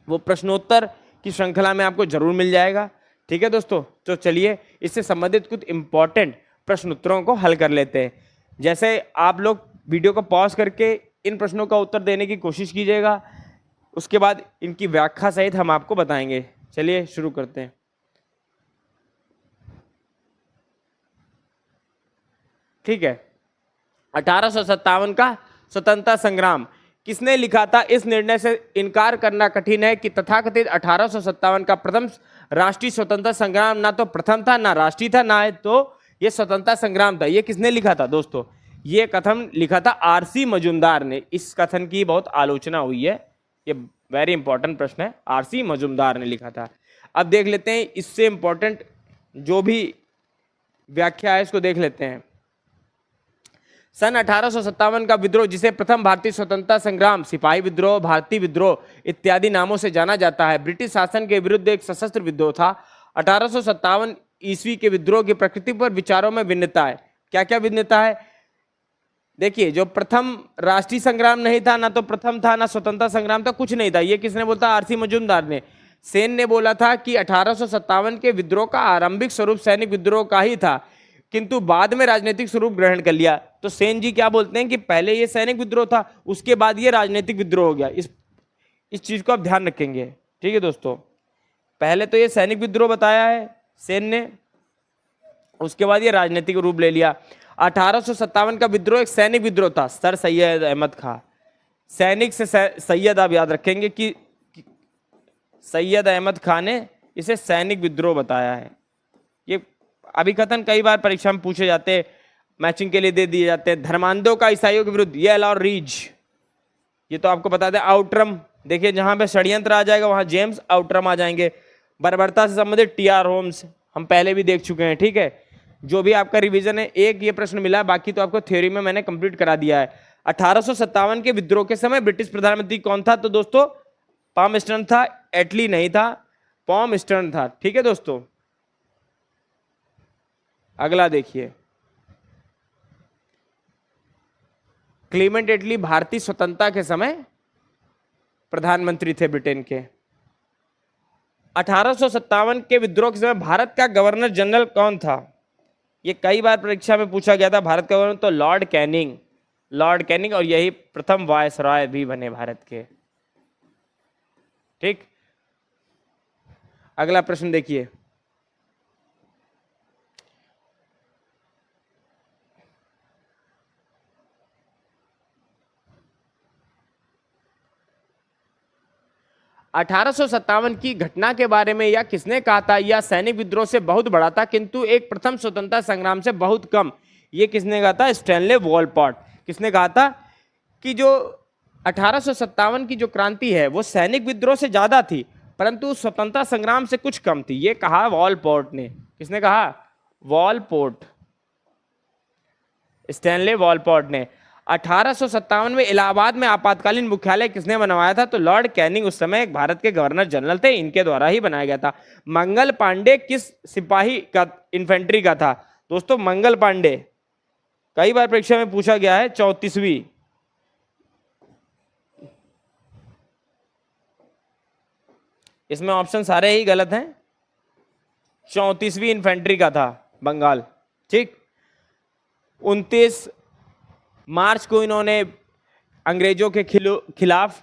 वो प्रश्नोत्तर की श्रृंखला में आपको जरूर मिल जाएगा। ठीक है दोस्तों, तो चलिए इससे संबंधित कुछ इंपॉर्टेंट प्रश्न उत्तरों को हल कर लेते हैं। जैसे आप लोग वीडियो को पॉज करके इन प्रश्नों का उत्तर देने की कोशिश कीजिएगा, उसके बाद इनकी व्याख्या सहित हम आपको बताएंगे। चलिए शुरू करते हैं। ठीक है, 1857 का स्वतंत्रता संग्राम किसने लिखा था? इस निर्णय से इनकार करना कठिन है कि तथाकथित 1857 का प्रथम राष्ट्रीय स्वतंत्रता संग्राम ना तो प्रथम था, ना राष्ट्रीय था, ना तो ये स्वतंत्रता संग्राम था। ये किसने लिखा था दोस्तों? ये कथन लिखा था R.C. मजुमदार ने। इस कथन की बहुत आलोचना हुई है, ये वेरी इंपॉर्टेंट प्रश्न है, आरसी मजूमदार ने लिखा था। अब देख लेते हैं इससे इंपॉर्टेंट जो भी व्याख्या है इसको देख लेते हैं। सन 1857 का विद्रोह, जिसे प्रथम भारतीय स्वतंत्रता संग्राम, सिपाही विद्रोह, भारतीय विद्रोह इत्यादि नामों से जाना जाता है, ब्रिटिश शासन के विरुद्ध एक सशस्त्र विद्रोह था। 1857 ईस्वी के विद्रोह की प्रकृति पर विचारों में भिन्नता है। क्या क्या भिन्नता है? देखिए, जो प्रथम राष्ट्रीय संग्राम नहीं था, ना तो प्रथम था, ना स्वतंत्रता संग्राम था, कुछ नहीं था। ये किसने बोला? आरसी मजूमदार ने। सेन ने बोला था कि 1857 के विद्रोह का आरंभिक स्वरूप सैनिक विद्रोह का ही था, किंतु बाद में राजनीतिक स्वरूप ग्रहण कर लिया। तो सेन जी क्या बोलते हैं कि पहले ये सैनिक विद्रोह था, उसके बाद ये राजनीतिक विद्रोह हो गया। इस चीज को आप ध्यान रखेंगे, ठीक है दोस्तों। पहले तो ये सैनिक विद्रोह बताया है सेन ने, उसके बाद ये राजनीतिक रूप ले लिया। 1857 का विद्रोह एक सैनिक विद्रोह था। सर सैयद अहमद खां, सैनिक से सैयद, आप याद रखेंगे कि सैयद अहमद खां ने इसे सैनिक विद्रोह बताया है। ये अभिकथन कई बार परीक्षा में पूछे जाते हैं, मैचिंग के लिए दे दिए जाते हैं। धर्मांधों का ईसाइयों के विरुद्ध, येल और रीज, ये तो आपको बता दें। आउटरम, देखिए जहां पे षड्यंत्र आ जाएगा वहां जेम्स आउटरम आ जाएंगे। बर्बरता से संबंधित टीआर होम्स हम पहले भी देख चुके हैं, ठीक है। जो भी आपका रिवीजन है, एक ये प्रश्न मिला है, बाकी तो आपको थ्योरी में मैंने कंप्लीट करा दिया है। 1857 के विद्रोह के समय ब्रिटिश प्रधानमंत्री कौन था? तो दोस्तों पामस्टर्न था, एटली नहीं था, पामस्टर्न था, ठीक है दोस्तों। अगला देखिए, क्लीमेंट एटली भारतीय स्वतंत्रता के समय प्रधानमंत्री थे ब्रिटेन के। 1857 के विद्रोह के समय भारत का गवर्नर जनरल कौन था? ये कई बार परीक्षा में पूछा गया था। भारत का गवर्नर तो लॉर्ड कैनिंग, लॉर्ड कैनिंग, और यही प्रथम वायसराय भी बने भारत के, ठीक। अगला प्रश्न देखिए, अठारह की घटना के बारे में या किसने कहा था, या सैनिक विद्रोह से बहुत बड़ा था किंतु एक प्रथम स्वतंत्रता संग्राम से बहुत कम? ये किसने कहा था? स्टैनले वॉलपॉट। किसने कहा था कि जो 1857 की जो क्रांति है वो सैनिक विद्रोह से ज्यादा थी परंतु स्वतंत्रता संग्राम से कुछ कम थी? ये कहा वॉलपॉट ने। किसने कहा? वॉलपॉट, स्टैनले वॉलपॉट ने। 1857 में इलाहाबाद में आपातकालीन मुख्यालय किसने बनवाया था? तो लॉर्ड कैनिंग उस समय एक भारत के गवर्नर जनरल थे, इनके द्वारा ही बनाया गया था। मंगल पांडे किस सिपाही का, इन्फेंट्री का था? दोस्तों मंगल पांडे कई बार परीक्षा में पूछा गया है, 34वीं। इसमें ऑप्शन सारे ही गलत हैं, 34वीं इन्फेंट्री का था, बंगाल, ठीक। 29 मार्च को इन्होंने अंग्रेजों के खिलाफ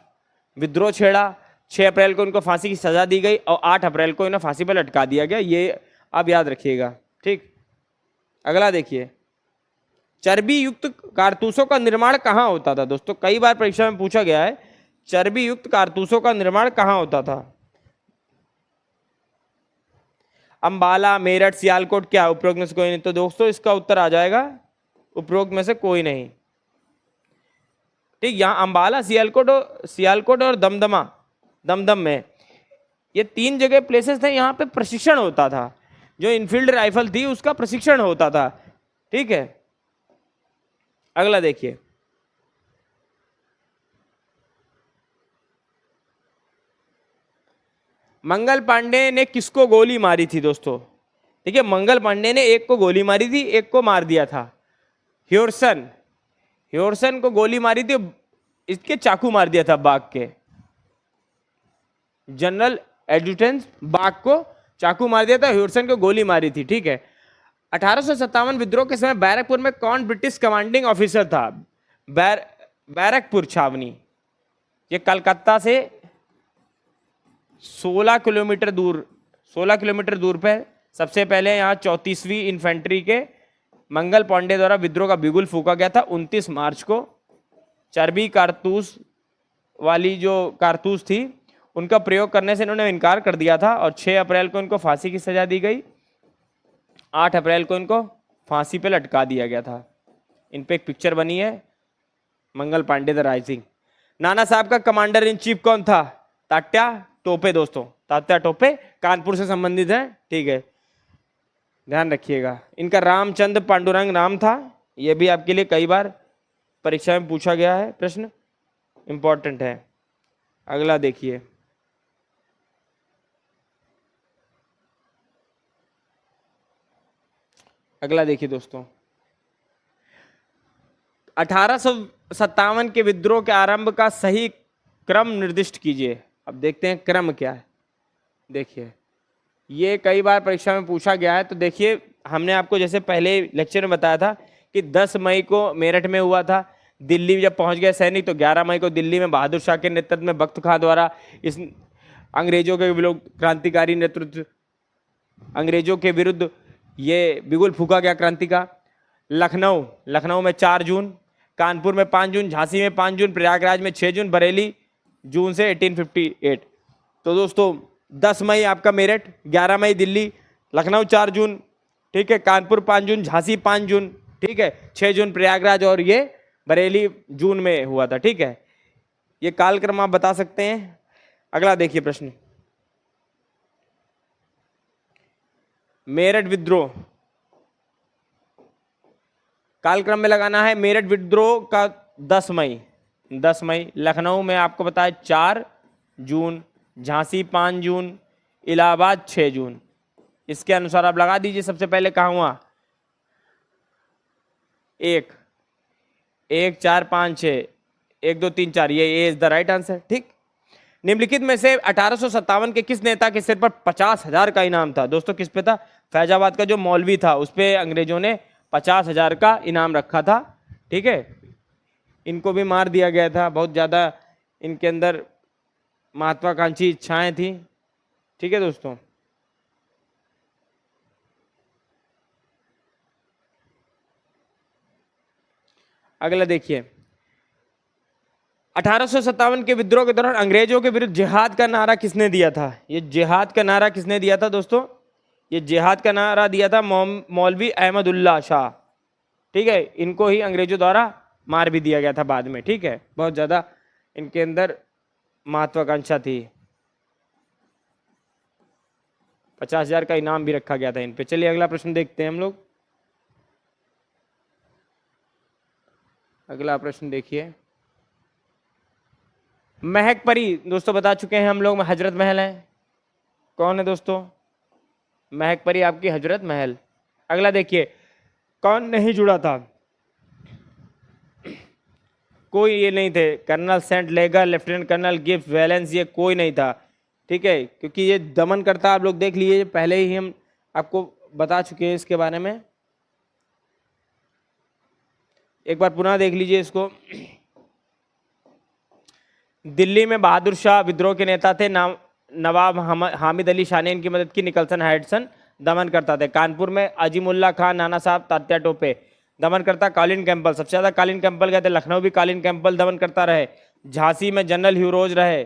विद्रोह छेड़ा। 6 अप्रैल को इनको फांसी की सजा दी गई और 8 अप्रैल को इन्हें फांसी पर लटका दिया गया। ये आप याद रखिएगा, ठीक। अगला देखिए, चर्बी युक्त कारतूसों का निर्माण कहाँ होता था? दोस्तों कई बार परीक्षा में पूछा गया है, चर्बी युक्त कारतूसों का निर्माण कहाँ होता था? अंबाला, मेरठ, सियालकोट, क्या उपरोक्त में से कोई नहीं? तो दोस्तों इसका उत्तर आ जाएगा उपरोक्त में से कोई नहीं, ठीक। यहाँ अंबाला, सियालकोट और दमदम में, ये 3 जगह प्लेसेस थे, यहाँ पे प्रशिक्षण होता था। जो इनफील्ड राइफल थी उसका प्रशिक्षण होता था, ठीक है। अगला देखिए, मंगल पांडे ने किसको गोली मारी थी? दोस्तों ठीक है, मंगल पांडे ने एक को गोली मारी थी, एक को मार दिया था। ह्योरसन को गोली मारी थी, इसके चाकू मार दिया था बाघ के। जनरल एडजुटेंट बाघ को चाकू मार दिया था, ह्योरसन को गोली मारी थी, ठीक है। 1857 विद्रोह के समय बैरकपुर में कौन ब्रिटिश कमांडिंग ऑफिसर था? बैरकपुर छावनी, ये कलकत्ता से 16 किलोमीटर दूर पे सबसे पहले यहाँ 34वीं इन्फेंट्री के मंगल पांडे द्वारा विद्रोह का बिगुल फूका गया था। 29 मार्च को चर्बी कारतूस वाली जो कारतूस थी उनका प्रयोग करने से इन्होंने इनकार कर दिया था और 6 अप्रैल को इनको फांसी की सजा दी गई। 8 अप्रैल को इनको फांसी पे लटका दिया गया था। इन पे एक पिक्चर बनी है, मंगल पांडे द राइजिंग। नाना साहब का कमांडर इन चीफ कौन था? तात्या टोपे दोस्तों, तात्या टोपे कानपुर से संबंधित है, ठीक है, ध्यान रखिएगा। इनका रामचंद्र पांडुरंग नाम था, यह भी आपके लिए कई बार परीक्षा में पूछा गया है, प्रश्न इंपॉर्टेंट है। अगला देखिए, अगला देखिए दोस्तों, 1857 के विद्रोह के आरंभ का सही क्रम निर्दिष्ट कीजिए। अब देखते हैं क्रम क्या है। देखिए, ये कई बार परीक्षा में पूछा गया है। तो देखिए, हमने आपको जैसे पहले लेक्चर में बताया था कि 10 मई को मेरठ में हुआ था, दिल्ली जब पहुंच गए सैनिक तो 11 मई को दिल्ली में बहादुर शाह के नेतृत्व में बख्त खां द्वारा इस अंग्रेजों के विरुद्ध क्रांतिकारी नेतृत्व, अंग्रेजों के विरुद्ध ये बिगुल फूका गया क्रांति का। लखनऊ में 4 जून, कानपुर में 5 जून, झांसी में 5 जून, प्रयागराज में 6 जून, बरेली जून से 1858। तो दोस्तों 10 मई आपका मेरठ, 11 मई दिल्ली, लखनऊ 4 जून, ठीक है, कानपुर 5 जून, झांसी 5 जून, ठीक है, 6 जून प्रयागराज और ये बरेली जून में हुआ था, ठीक है। ये कालक्रम आप बता सकते हैं। अगला देखिए प्रश्न, मेरठ विद्रोह कालक्रम में लगाना है। मेरठ विद्रोह का 10 मई, लखनऊ में आपको बताया 4 जून, झांसी 5 जून, इलाहाबाद 6 जून। इसके अनुसार आप लगा दीजिए। सबसे पहले कहाँ हुआ? 1 4 5 6, 1 2 3 4, ये इज द राइट आंसर, ठीक। निम्नलिखित में से 1857 के किस नेता के सिर पर 50,000 का इनाम था? दोस्तों किस पे था? फैजाबाद का जो मौलवी था उस पे अंग्रेजों ने 50,000 का इनाम रखा था, ठीक है। इनको भी मार दिया गया था, बहुत ज़्यादा इनके अंदर महत्वाकांक्षी इच्छाएं थी, ठीक है दोस्तों। अगला देखिए, 1857 के विद्रोह के दौरान अंग्रेजों के विरुद्ध जिहाद का नारा किसने दिया था? ये जिहाद का नारा किसने दिया था दोस्तों? ये जिहाद का नारा दिया था मौलवी अहमदुल्ला शाह, ठीक है। इनको ही अंग्रेजों द्वारा मार भी दिया गया था बाद में, ठीक है। बहुत ज़्यादा इनके अंदर महत्वाकांक्षा थी, 50,000 का इनाम भी रखा गया था इन पे। चलिए अगला प्रश्न देखते हैं हम लोग। अगला प्रश्न देखिए, महक परी दोस्तों बता चुके हैं हम लोग, हजरत महल है। कौन है दोस्तों? महक परी आपकी हजरत महल। अगला देखिए, कौन नहीं जुड़ा था? कोई ये नहीं थे, colonel Saint लेगर, lieutenant colonel Gibbs, valence, ये कोई नहीं था, ठीक है। क्योंकि ये दमन करता, आप लोग देख लीजिए, पहले ही हम आपको बता चुके हैं इसके बारे में, एक बार पुनः देख लीजिए इसको। दिल्ली में बहादुर शाह विद्रोह के नेता थे, नवाब हामिद अली शाह ने इनकी मदद की, निकलसन हैडसन दमन करता थे। कानपुर में अजीमुल्ला खान, नाना साहब, तात्या टोपे दमन करता। कॉलिन कैंपबेल, सबसे ज़्यादा कॉलिन कैंपबेल गए थे। लखनऊ भी कॉलिन कैंपबेल दमन करता रहे। झांसी में जनरल ह्यूरोज रहे,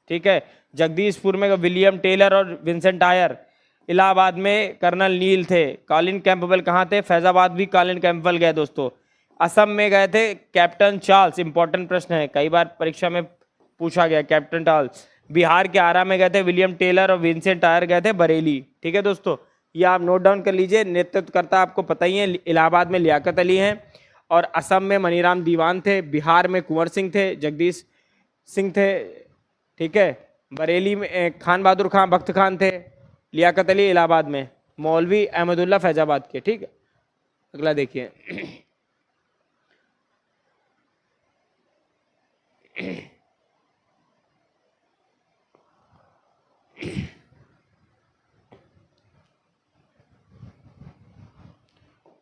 ठीक है। जगदीशपुर में विलियम टेलर और विंसेंट आयर। इलाहाबाद में कर्नल नील थे। कॉलिन कैंपबेल कहाँ थे? फैजाबाद भी कॉलिन कैंपबेल गए दोस्तों। असम में गए थे कैप्टन चार्ल्स, इंपॉर्टेंट प्रश्न है, कई बार परीक्षा में पूछा गया, कैप्टन चार्ल्स। बिहार के आरा में गए थे विलियम टेलर और विंसेंट आयर गए थे बरेली, ठीक है दोस्तों। ये आप नोट डाउन कर लीजिए। नेतृत्वकर्ता आपको पता ही है, इलाहाबाद में लियाकत अली हैं और असम में मनीराम दीवान थे। बिहार में कुंवर सिंह थे, जगदीश सिंह थे, ठीक है। बरेली में खान बहादुर खान, बख्त खान थे। लियाकत अली इलाहाबाद में, मौलवी अहमदुल्ला फैजाबाद के, ठीक है। अगला देखिए,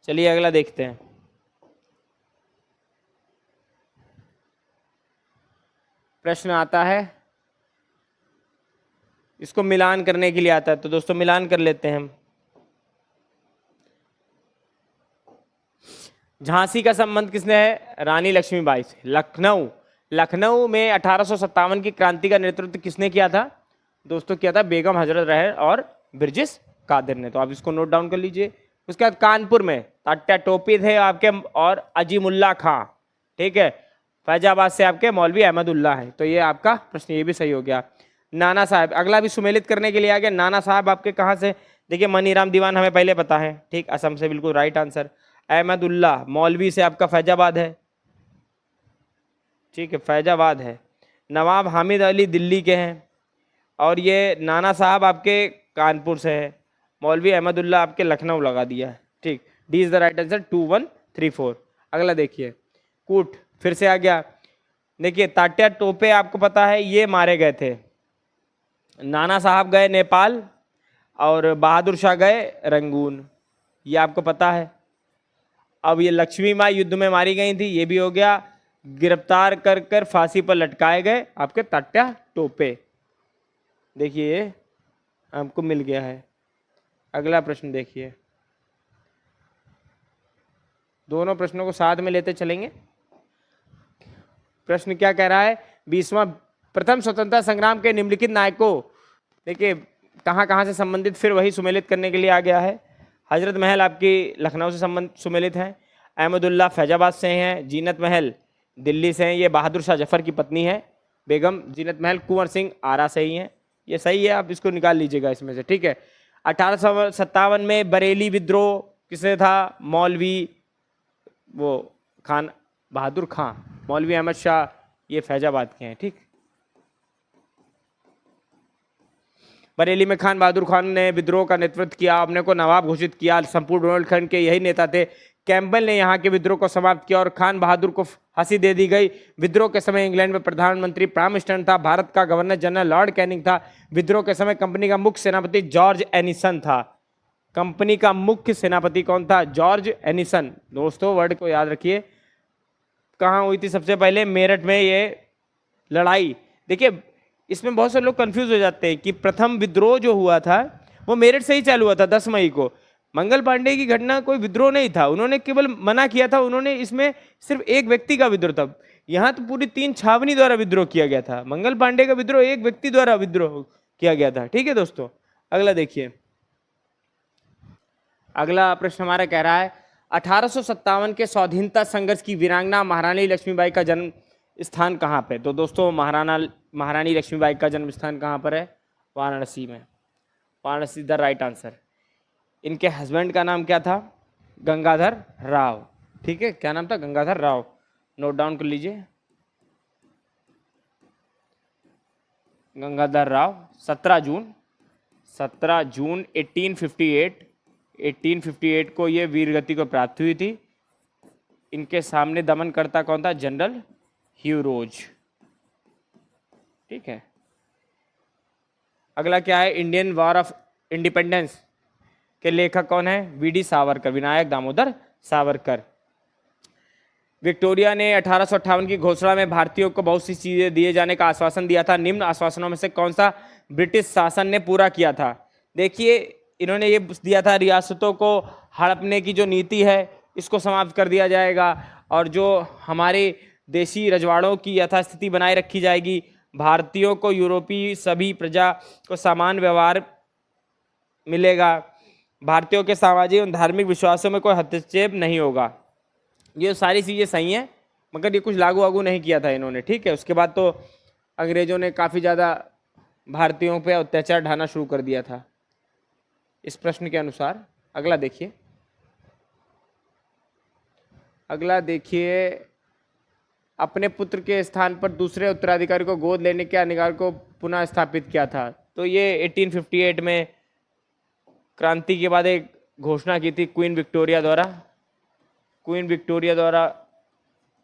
चलिए अगला देखते हैं। प्रश्न आता है, इसको मिलान करने के लिए आता है, तो दोस्तों मिलान कर लेते हैं हम। झांसी का संबंध किसने है? रानी लक्ष्मीबाई से। लखनऊ में 1857 की क्रांति का नेतृत्व किसने किया था? दोस्तों किया था बेगम हजरत रहर और ब्रिजेश कादिर ने। तो आप इसको नोट डाउन कर लीजिए। उसके बाद कानपुर में तात्या टोपी थे आपके और अजीमुल्ला खां, ठीक है। फैजाबाद से आपके मौलवी अहमदुल्ला है। तो ये आपका प्रश्न ये भी सही हो गया। नाना साहब, अगला भी सुमेलित करने के लिए आ गया। नाना साहब आपके कहाँ से? देखिए मनीराम दीवान हमें पहले पता है, ठीक, असम से, बिल्कुल राइट आंसर। अहमदुल्लाह मौलवी से आपका फैजाबाद है, ठीक है, फैजाबाद है। नवाब हामिद अली दिल्ली के हैं, और ये नाना साहब आपके कानपुर से है। मौलवी अहमदुल्लाह आपके लखनऊ लगा दिया है, ठीक। D is the right answer, 2134। अगला देखिए, कूट फिर से आ गया। देखिए तात्या टोपे आपको पता है ये मारे गए थे। नाना साहब गए नेपाल और बहादुर शाह गए रंगून, ये आपको पता है। अब ये लक्ष्मी माँ युद्ध में मारी गई थी, ये भी हो गया। गिरफ्तार कर कर फांसी पर लटकाए गए आपके तात्या टोपे। देखिए ये आपको मिल गया है। अगला प्रश्न देखिए, दोनों प्रश्नों को साथ में लेते चलेंगे। प्रश्न क्या कह रहा है? 20वां प्रथम स्वतंत्रता संग्राम के निम्नलिखित नायकों, देखिए कहाँ कहाँ से संबंधित, फिर वही सुमेलित करने के लिए आ गया है। हजरत महल आपकी लखनऊ से संबंध सुमेलित हैं। अहमदुल्ला फैजाबाद से हैं। जीनत महल दिल्ली से हैं, ये बहादुर शाह जफर की पत्नी है बेगम जीनत महल। कुंवर सिंह आरा से ही हैं, ये सही है, आप इसको निकाल लीजिएगा इसमें से, ठीक है। 1857 में बरेली विद्रोह किसने था? मौलवी वो खान बहादुर खां, मौलवी अहमद शाह, ये फैजाबाद के हैं, ठीक। बरेली में खान बहादुर खान ने विद्रोह का नेतृत्व किया, अपने को नवाब घोषित किया। संपूर्ण बुंदेलखंड के यही नेता थे। कैंपबेल ने यहाँ के विद्रोह को समाप्त किया और खान बहादुर को फांसी दे दी गई। विद्रोह के समय इंग्लैंड में प्रधानमंत्री प्राइम था। भारत का गवर्नर जनरल लॉर्ड कैनिंग था। विद्रोह के समय कंपनी का मुख्य सेनापति जॉर्ज एनिसन था। कंपनी का मुख्य सेनापति कौन था? George Ennison. दोस्तों वर्ड को याद रखिए। कहाँ हुई थी सबसे पहले? मेरठ में ये लड़ाई। देखिए इसमें बहुत से लोग कंफ्यूज हो जाते हैं कि प्रथम विद्रोह जो हुआ था वो मेरठ से ही चालू हुआ था 10 मई को। मंगल पांडे की घटना कोई विद्रोह नहीं था, उन्होंने केवल मना किया था, उन्होंने इसमें सिर्फ एक व्यक्ति का विद्रोह था। यहाँ तो पूरी 3 छावनी द्वारा विद्रोह किया गया था। मंगल पांडे का विद्रोह एक व्यक्ति द्वारा विद्रोह किया गया था, ठीक है दोस्तों। अगला देखिए, अगला प्रश्न हमारा कह रहा है 1857 के स्वाधीनता संघर्ष की वीरांगना महारानी लक्ष्मीबाई का जन्म स्थान कहाँ पे? तो दोस्तों महारानी लक्ष्मीबाई का जन्म स्थान कहाँ पर है? वाराणसी में। Varanasi the right answer. इनके हस्बैंड का नाम क्या था? गंगाधर राव, ठीक है, क्या नाम था? गंगाधर राव। नोट डाउन कर लीजिए, गंगाधर राव। 17 जून 1858 को ये वीरगति को प्राप्त हुई थी। इनके सामने दमनकर्ता कौन था? जनरल ह्यू रोज, ठीक है। अगला क्या है? इंडियन वॉर ऑफ इंडिपेंडेंस के लेखक कौन है? वीडी सावरकर, विनायक दामोदर सावरकर। विक्टोरिया ने 1858 की घोषणा में भारतीयों को बहुत सी चीजें दिए जाने का आश्वासन दिया था। निम्न आश्वासनों में से कौन सा ब्रिटिश शासन ने पूरा किया था? देखिए इन्होंने ये दिया था, रियासतों को हड़पने की जो नीति है इसको समाप्त कर दिया जाएगा, और जो हमारे देशी रजवाड़ों की यथास्थिति बनाए रखी जाएगी। भारतीयों को यूरोपीय सभी प्रजा को समान व्यवहार मिलेगा। भारतीयों के सामाजिक और धार्मिक विश्वासों में कोई हस्तक्षेप नहीं होगा। ये सारी चीज़ें सही हैं, मगर ये कुछ लागू वागू नहीं किया था इन्होंने, ठीक है। उसके बाद तो अंग्रेजों ने काफ़ी ज़्यादा भारतीयों पे अत्याचार ढाना शुरू कर दिया था इस प्रश्न के अनुसार। अगला देखिए, अपने पुत्र के स्थान पर दूसरे उत्तराधिकारी को गोद लेने के अधिकार को पुनः स्थापित किया था। तो ये 1858 में क्रांति के बाद एक घोषणा की थी क्वीन विक्टोरिया द्वारा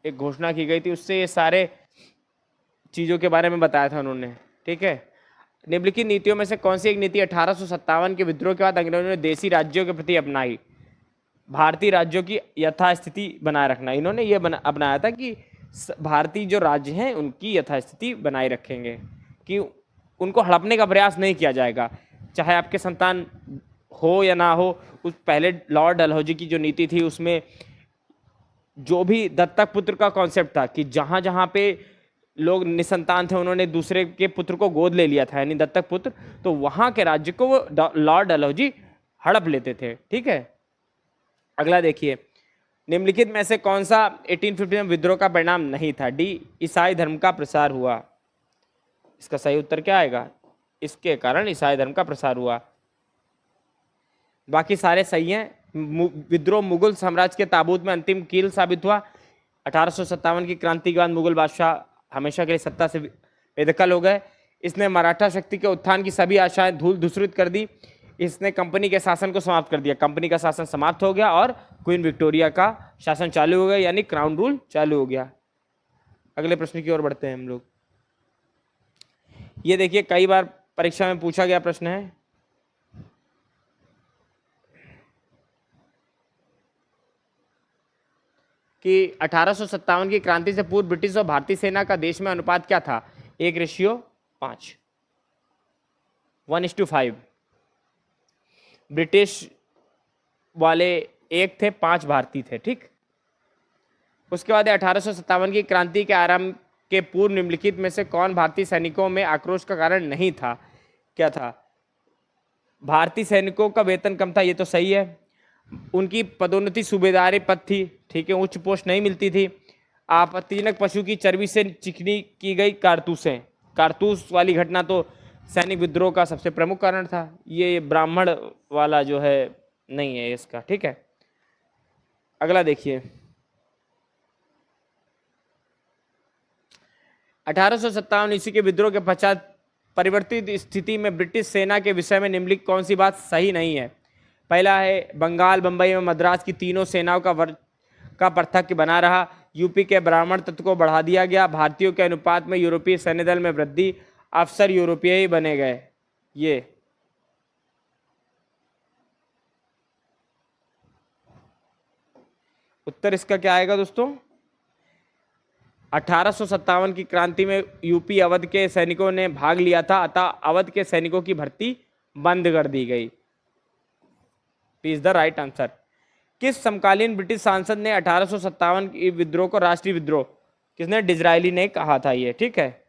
एक घोषणा की गई थी, उससे ये सारे चीज़ों के बारे में बताया था उन्होंने, ठीक है। निम्नलिखित नीतियों में से कौन सी एक नीति 1857 के विद्रोह के बाद अंग्रेजों ने देशी राज्यों के प्रति अपनाई? भारतीय राज्यों की यथास्थिति बनाए रखना। इन्होंने ये अपनाया था कि भारतीय जो राज्य हैं उनकी यथास्थिति बनाए रखेंगे, कि उनको हड़पने का प्रयास नहीं किया जाएगा, चाहे आपके संतान हो या ना हो। उस पहले लॉर्ड डलहौजी की जो नीति थी उसमें जो भी दत्तक पुत्र का कॉन्सेप्ट था कि जहाँ जहाँ पे लोग निसंतान थे उन्होंने दूसरे के पुत्र को गोद ले लिया था, यानी दत्तक पुत्र, तो वहाँ के राज्य को वो लॉर्ड डलहौजी हड़प लेते थे, ठीक है। अगला देखिए, निम्नलिखित में से कौन सा 1850 में विद्रोह का परिणाम नहीं था? डी, ईसाई धर्म का प्रसार हुआ। इसका सही उत्तर क्या आएगा? इसके कारण ईसाई धर्म का प्रसार हुआ। बाकी सारे सही हैं। विद्रोह मुगल साम्राज्य के ताबूत में अंतिम कील साबित हुआ। 1857 की क्रांति के बाद मुगल बादशाह हमेशा के लिए सत्ता से बेदखल हो गए। इसने मराठा शक्ति के उत्थान की सभी आशाएं धूल धूसरित कर दी। इसने कंपनी के शासन को समाप्त कर दिया। कंपनी का शासन समाप्त हो गया और क्वीन विक्टोरिया का शासन चालू हो गया, यानी क्राउन रूल चालू हो गया। अगले प्रश्न की ओर बढ़ते हैं हम लोग। ये देखिए, कई बार परीक्षा में पूछा गया प्रश्न है कि 1857 की क्रांति से पूर्व ब्रिटिश और भारतीय सेना का देश में अनुपात क्या था? 1:5, 1:5। ब्रिटिश वाले 1 थे, 5 भारतीय थे। ठीक, उसके बाद 1857 की क्रांति के आरंभ के पूर्व निम्नलिखित में से कौन भारतीय सैनिकों में आक्रोश का कारण नहीं था? क्या था? भारतीय सैनिकों का वेतन कम था, ये तो सही है। उनकी पदोन्नति सूबेदारी पद थी, ठीक है, उच्च पोस्ट नहीं मिलती थी। आपत्तिजनक पशु की चर्बी से चिकनी की गई कारतूसें, कारतूस वाली घटना तो सैनिक विद्रोह का सबसे प्रमुख कारण था। ये ब्राह्मण वाला जो है नहीं है इसका। ठीक है, अगला देखिए। 1857 ईस्वी के विद्रोह के पश्चात परिवर्तित स्थिति में ब्रिटिश सेना के विषय में निम्नलिखित कौन सी बात सही नहीं है? पहला है, बंगाल, बंबई और मद्रास की तीनों सेनाओं का पृथक बना रहा। यूपी के ब्राह्मण तत्व को बढ़ा दिया गया। भारतीयों के अनुपात में यूरोपीय सैन्य दल में वृद्धि। अफसर यूरोपीय ही बने गए। ये उत्तर इसका क्या आएगा दोस्तों? 1857 की क्रांति में यूपी अवध के सैनिकों ने भाग लिया था, अतः अवध के सैनिकों की भर्ती बंद कर दी गई। Is the right answer. किस समकालीन ब्रिटिश सांसद ने 1857 की विद्रोह को राष्ट्रीय विद्रोह? किसने? डिज़रायली ने कहा था ये। ठीक है,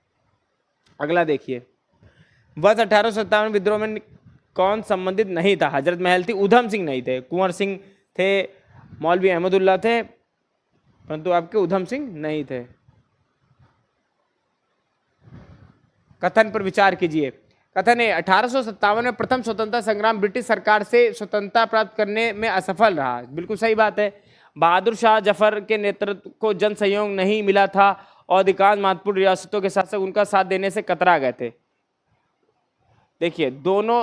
अगला देखिए। वर्ष 1857 विद्रोह में कौन संबंधित नहीं था? हजरत महल थी, उधम सिंह नहीं थे, कुंवर सिंह थे, मौलवी अहमदुल्ला थे, परंतु आपके उधम सिंह नहीं थे। कथन पर विचार कीजिए। कथन है, 1857 में प्रथम स्वतंत्रता संग्राम ब्रिटिश सरकार से स्वतंत्रता प्राप्त करने में असफल रहा। बिल्कुल सही बात है। बहादुर शाह जफर के नेतृत्व को जन सहयोग नहीं मिला था और अधिकांश महत्वपूर्ण रियासतों के शासक उनका साथ देने से कतरा गए थे। देखिए, दोनों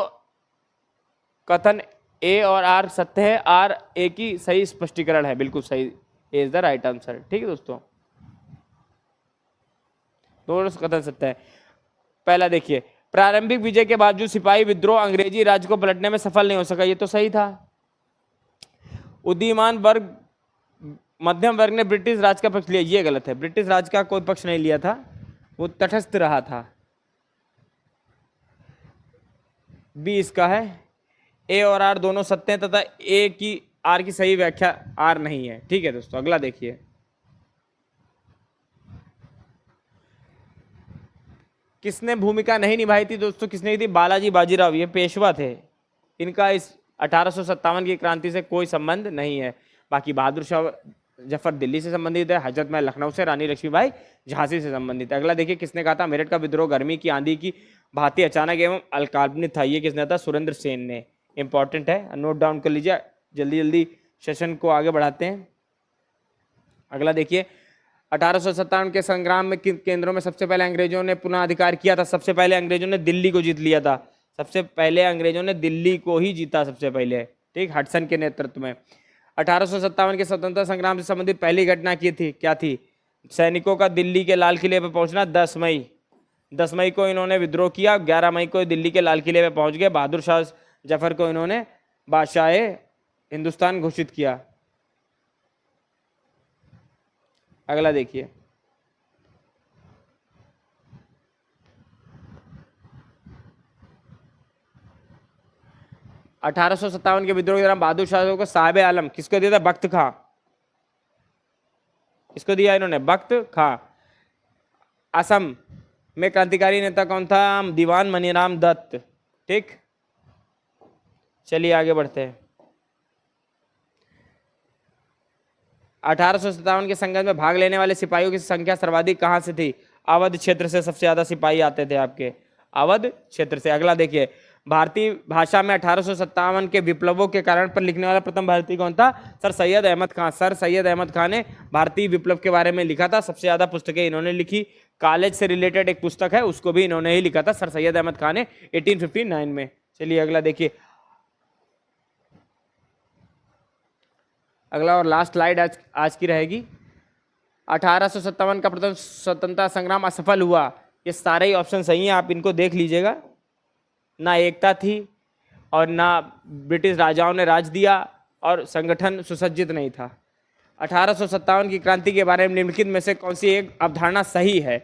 कथन ए और आर सत्य है। आर ए की सही स्पष्टीकरण है, बिल्कुल सही, ए इज द राइट आंसर। ठीक है दोस्तों, दोनों कथन सत्य है। पहला देखिए, प्रारंभिक विजय के बावजूद सिपाही विद्रोह अंग्रेजी राज्य को पलटने में सफल नहीं हो सका। ये तो सही था। उदीयमान वर्ग, मध्यम वर्ग ने ब्रिटिश राज का पक्ष लिया। ये गलत है, ब्रिटिश राज का कोई पक्ष नहीं लिया था, वो तटस्थ रहा था। बी इसका है। ए और आर दोनों सत्य हैं तथा ए की आर की सही व्याख्या आर नहीं है। ठीक है दोस्तों, अगला देखिए। किसने भूमिका नहीं निभाई थी दोस्तों? किसने की थी? बालाजी बाजीराव, ये पेशवा थे। इनका इस 1857 की क्रांति से कोई संबंध नहीं है। बाकी बहादुर शाह जफर दिल्ली से संबंधित है, हजरत महल लखनऊ से, रानी लक्ष्मीबाई झांसी से संबंधित है। अगला देखिए, किसने कहा था मेरठ का विद्रोह गर्मी की आंधी की भांति अचानक एवं अल्पकालिक था? ये किसने था? सुरेंद्र सेन ने। इंपॉर्टेंट है, नोट डाउन कर लीजिए। जल्दी जल्दी सेशन को आगे बढ़ाते हैं। अगला देखिए, 1857 के संग्राम में किन केंद्रों में सबसे पहले अंग्रेजों ने पुनः अधिकार किया था? सबसे पहले अंग्रेजों ने दिल्ली को जीत लिया था। सबसे पहले अंग्रेजों ने दिल्ली को ही जीता सबसे पहले। ठीक, हडसन के नेतृत्व में। 1857 के स्वतंत्रता संग्राम से संबंधित पहली घटना की थी, क्या थी? सैनिकों का दिल्ली के लाल किले पर पहुंचना। 10 मई को इन्होंने विद्रोह किया। 11 मई को दिल्ली के लाल किले पर पहुंच गए। बहादुर शाह जफर को इन्होंने बादशाह हिंदुस्तान घोषित किया। अगला देखिए, अठारह सौ सत्तावन के विद्रोह के दौरान बहादुर शाह को साहिब आलम किसको दिया था? बख्त खां। इसको दिया इन्होंने, बख्त खां। असम में क्रांतिकारी नेता कौन था? दीवान मनीराम दत्त। ठीक, चलिए आगे बढ़ते हैं। 1857 के संघर्ष में भाग लेने वाले सिपाहियों की संख्या सर्वाधिक कहां से थी? अवध क्षेत्र से सबसे ज्यादा सिपाही आते थे आपके, अवध क्षेत्र से। अगला देखिए, भारतीय भाषा में 1857 के विप्लवों के कारण पर लिखने वाला प्रथम भारतीय कौन था? सर सैयद अहमद खान। सर सैयद अहमद खान ने भारतीय विप्लव के बारे में लिखा था, सबसे ज्यादा पुस्तकें इन्होंने लिखी। कॉलेज से रिलेटेड एक पुस्तक है, उसको भी इन्होंने ही लिखा था, सर सैयद अहमद खान ने 1859 में। चलिए अगला देखिए, अगला और लास्ट स्लाइड आज की रहेगी। 1857 का प्रथम स्वतंत्रता संग्राम असफल हुआ। ये सारे ही ऑप्शन सही हैं, आप इनको देख लीजिएगा। ना एकता थी और ना ब्रिटिश राजाओं ने राज दिया और संगठन सुसज्जित नहीं था। 1857 की क्रांति के बारे में निम्नलिखित में से कौन सी एक अवधारणा सही है?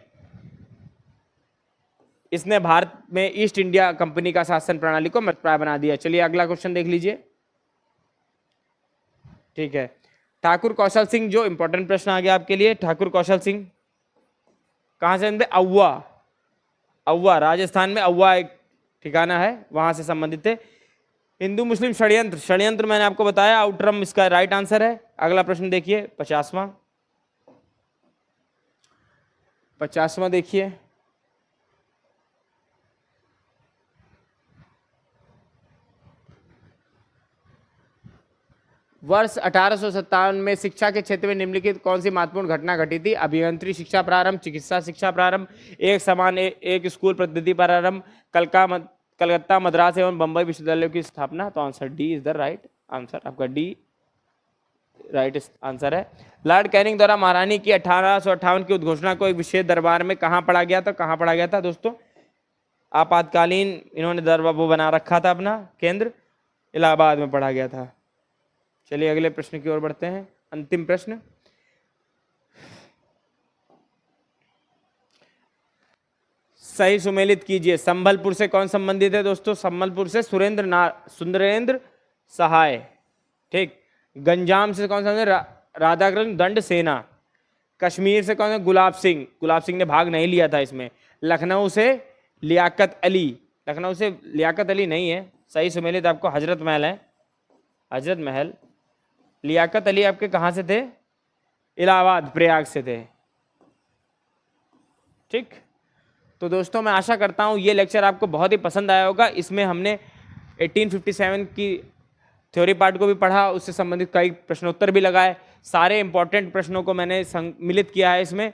इसने भारत में ईस्ट इंडिया कंपनी का शासन प्रणाली को मजबूत बना दिया। चलिए अगला क्वेश्चन देख लीजिए। ठीक है, ठाकुर कौशल सिंह, जो इंपॉर्टेंट प्रश्न आ गया आपके लिए। ठाकुर कौशल सिंह कहाँ से थे? अव्वा, अव्वा राजस्थान में अव्वा एक ठिकाना है, वहां से संबंधित थे। हिंदू मुस्लिम षड्यंत्र, षड्यंत्र मैंने आपको बताया आउटरम इसका राइट आंसर है। अगला प्रश्न देखिए 50वां देखिए, वर्ष 1857 में शिक्षा के क्षेत्र में निम्नलिखित कौन सी महत्वपूर्ण घटना घटी थी? अभियंत्रिक शिक्षा प्रारंभ, चिकित्सा शिक्षा प्रारंभ, एक समान एक स्कूल पद्धति प्रारंभ, कलकत्ता मद्रास एवं बंबई विश्वविद्यालयों की स्थापना। तो answer D is the right answer, आपका डी राइट आंसर है। लॉर्ड कैनिंग द्वारा महारानी की 1858 की उद्घोषणा को एक विशेष दरबार में कहाँ पढ़ा गया था? कहाँ पढ़ा गया था दोस्तों? आपातकालीन इन्होंने दरबार वो बना रखा था अपना केंद्र, इलाहाबाद में पढ़ा गया था। चलिए अगले प्रश्न की ओर बढ़ते हैं, अंतिम प्रश्न। सही सुमेलित कीजिए। संबलपुर से कौन संबंधित है दोस्तों? संबलपुर से सुरेंद्र सहाय। ठीक। गंजाम से कौन सा? राधाकृष्ण दंड सेना। कश्मीर से कौन है? गुलाब सिंह। गुलाब सिंह ने भाग नहीं लिया था इसमें। लखनऊ से लियाकत अली। लखनऊ से लियाकत अली नहीं है, सही सुमेलित आपको हजरत महल है, हजरत महल। लियाकत अली आपके कहाँ से थे? इलाहाबाद, प्रयाग से थे। ठीक। तो दोस्तों मैं आशा करता हूँ ये लेक्चर आपको बहुत ही पसंद आया होगा। इसमें हमने 1857 की थ्योरी पार्ट को भी पढ़ा, उससे संबंधित कई प्रश्नोत्तर भी लगाए, सारे इंपॉर्टेंट प्रश्नों को मैंने सम्मिलित किया है इसमें।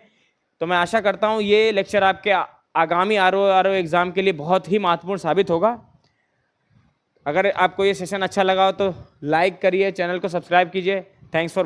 तो मैं आशा करता हूँ ये लेक्चर आपके आगामी आरओ एग्जाम के लिए बहुत ही महत्वपूर्ण साबित होगा। अगर आपको ये सेशन अच्छा लगा हो तो लाइक करिए, चैनल को सब्सक्राइब कीजिए। Thanks for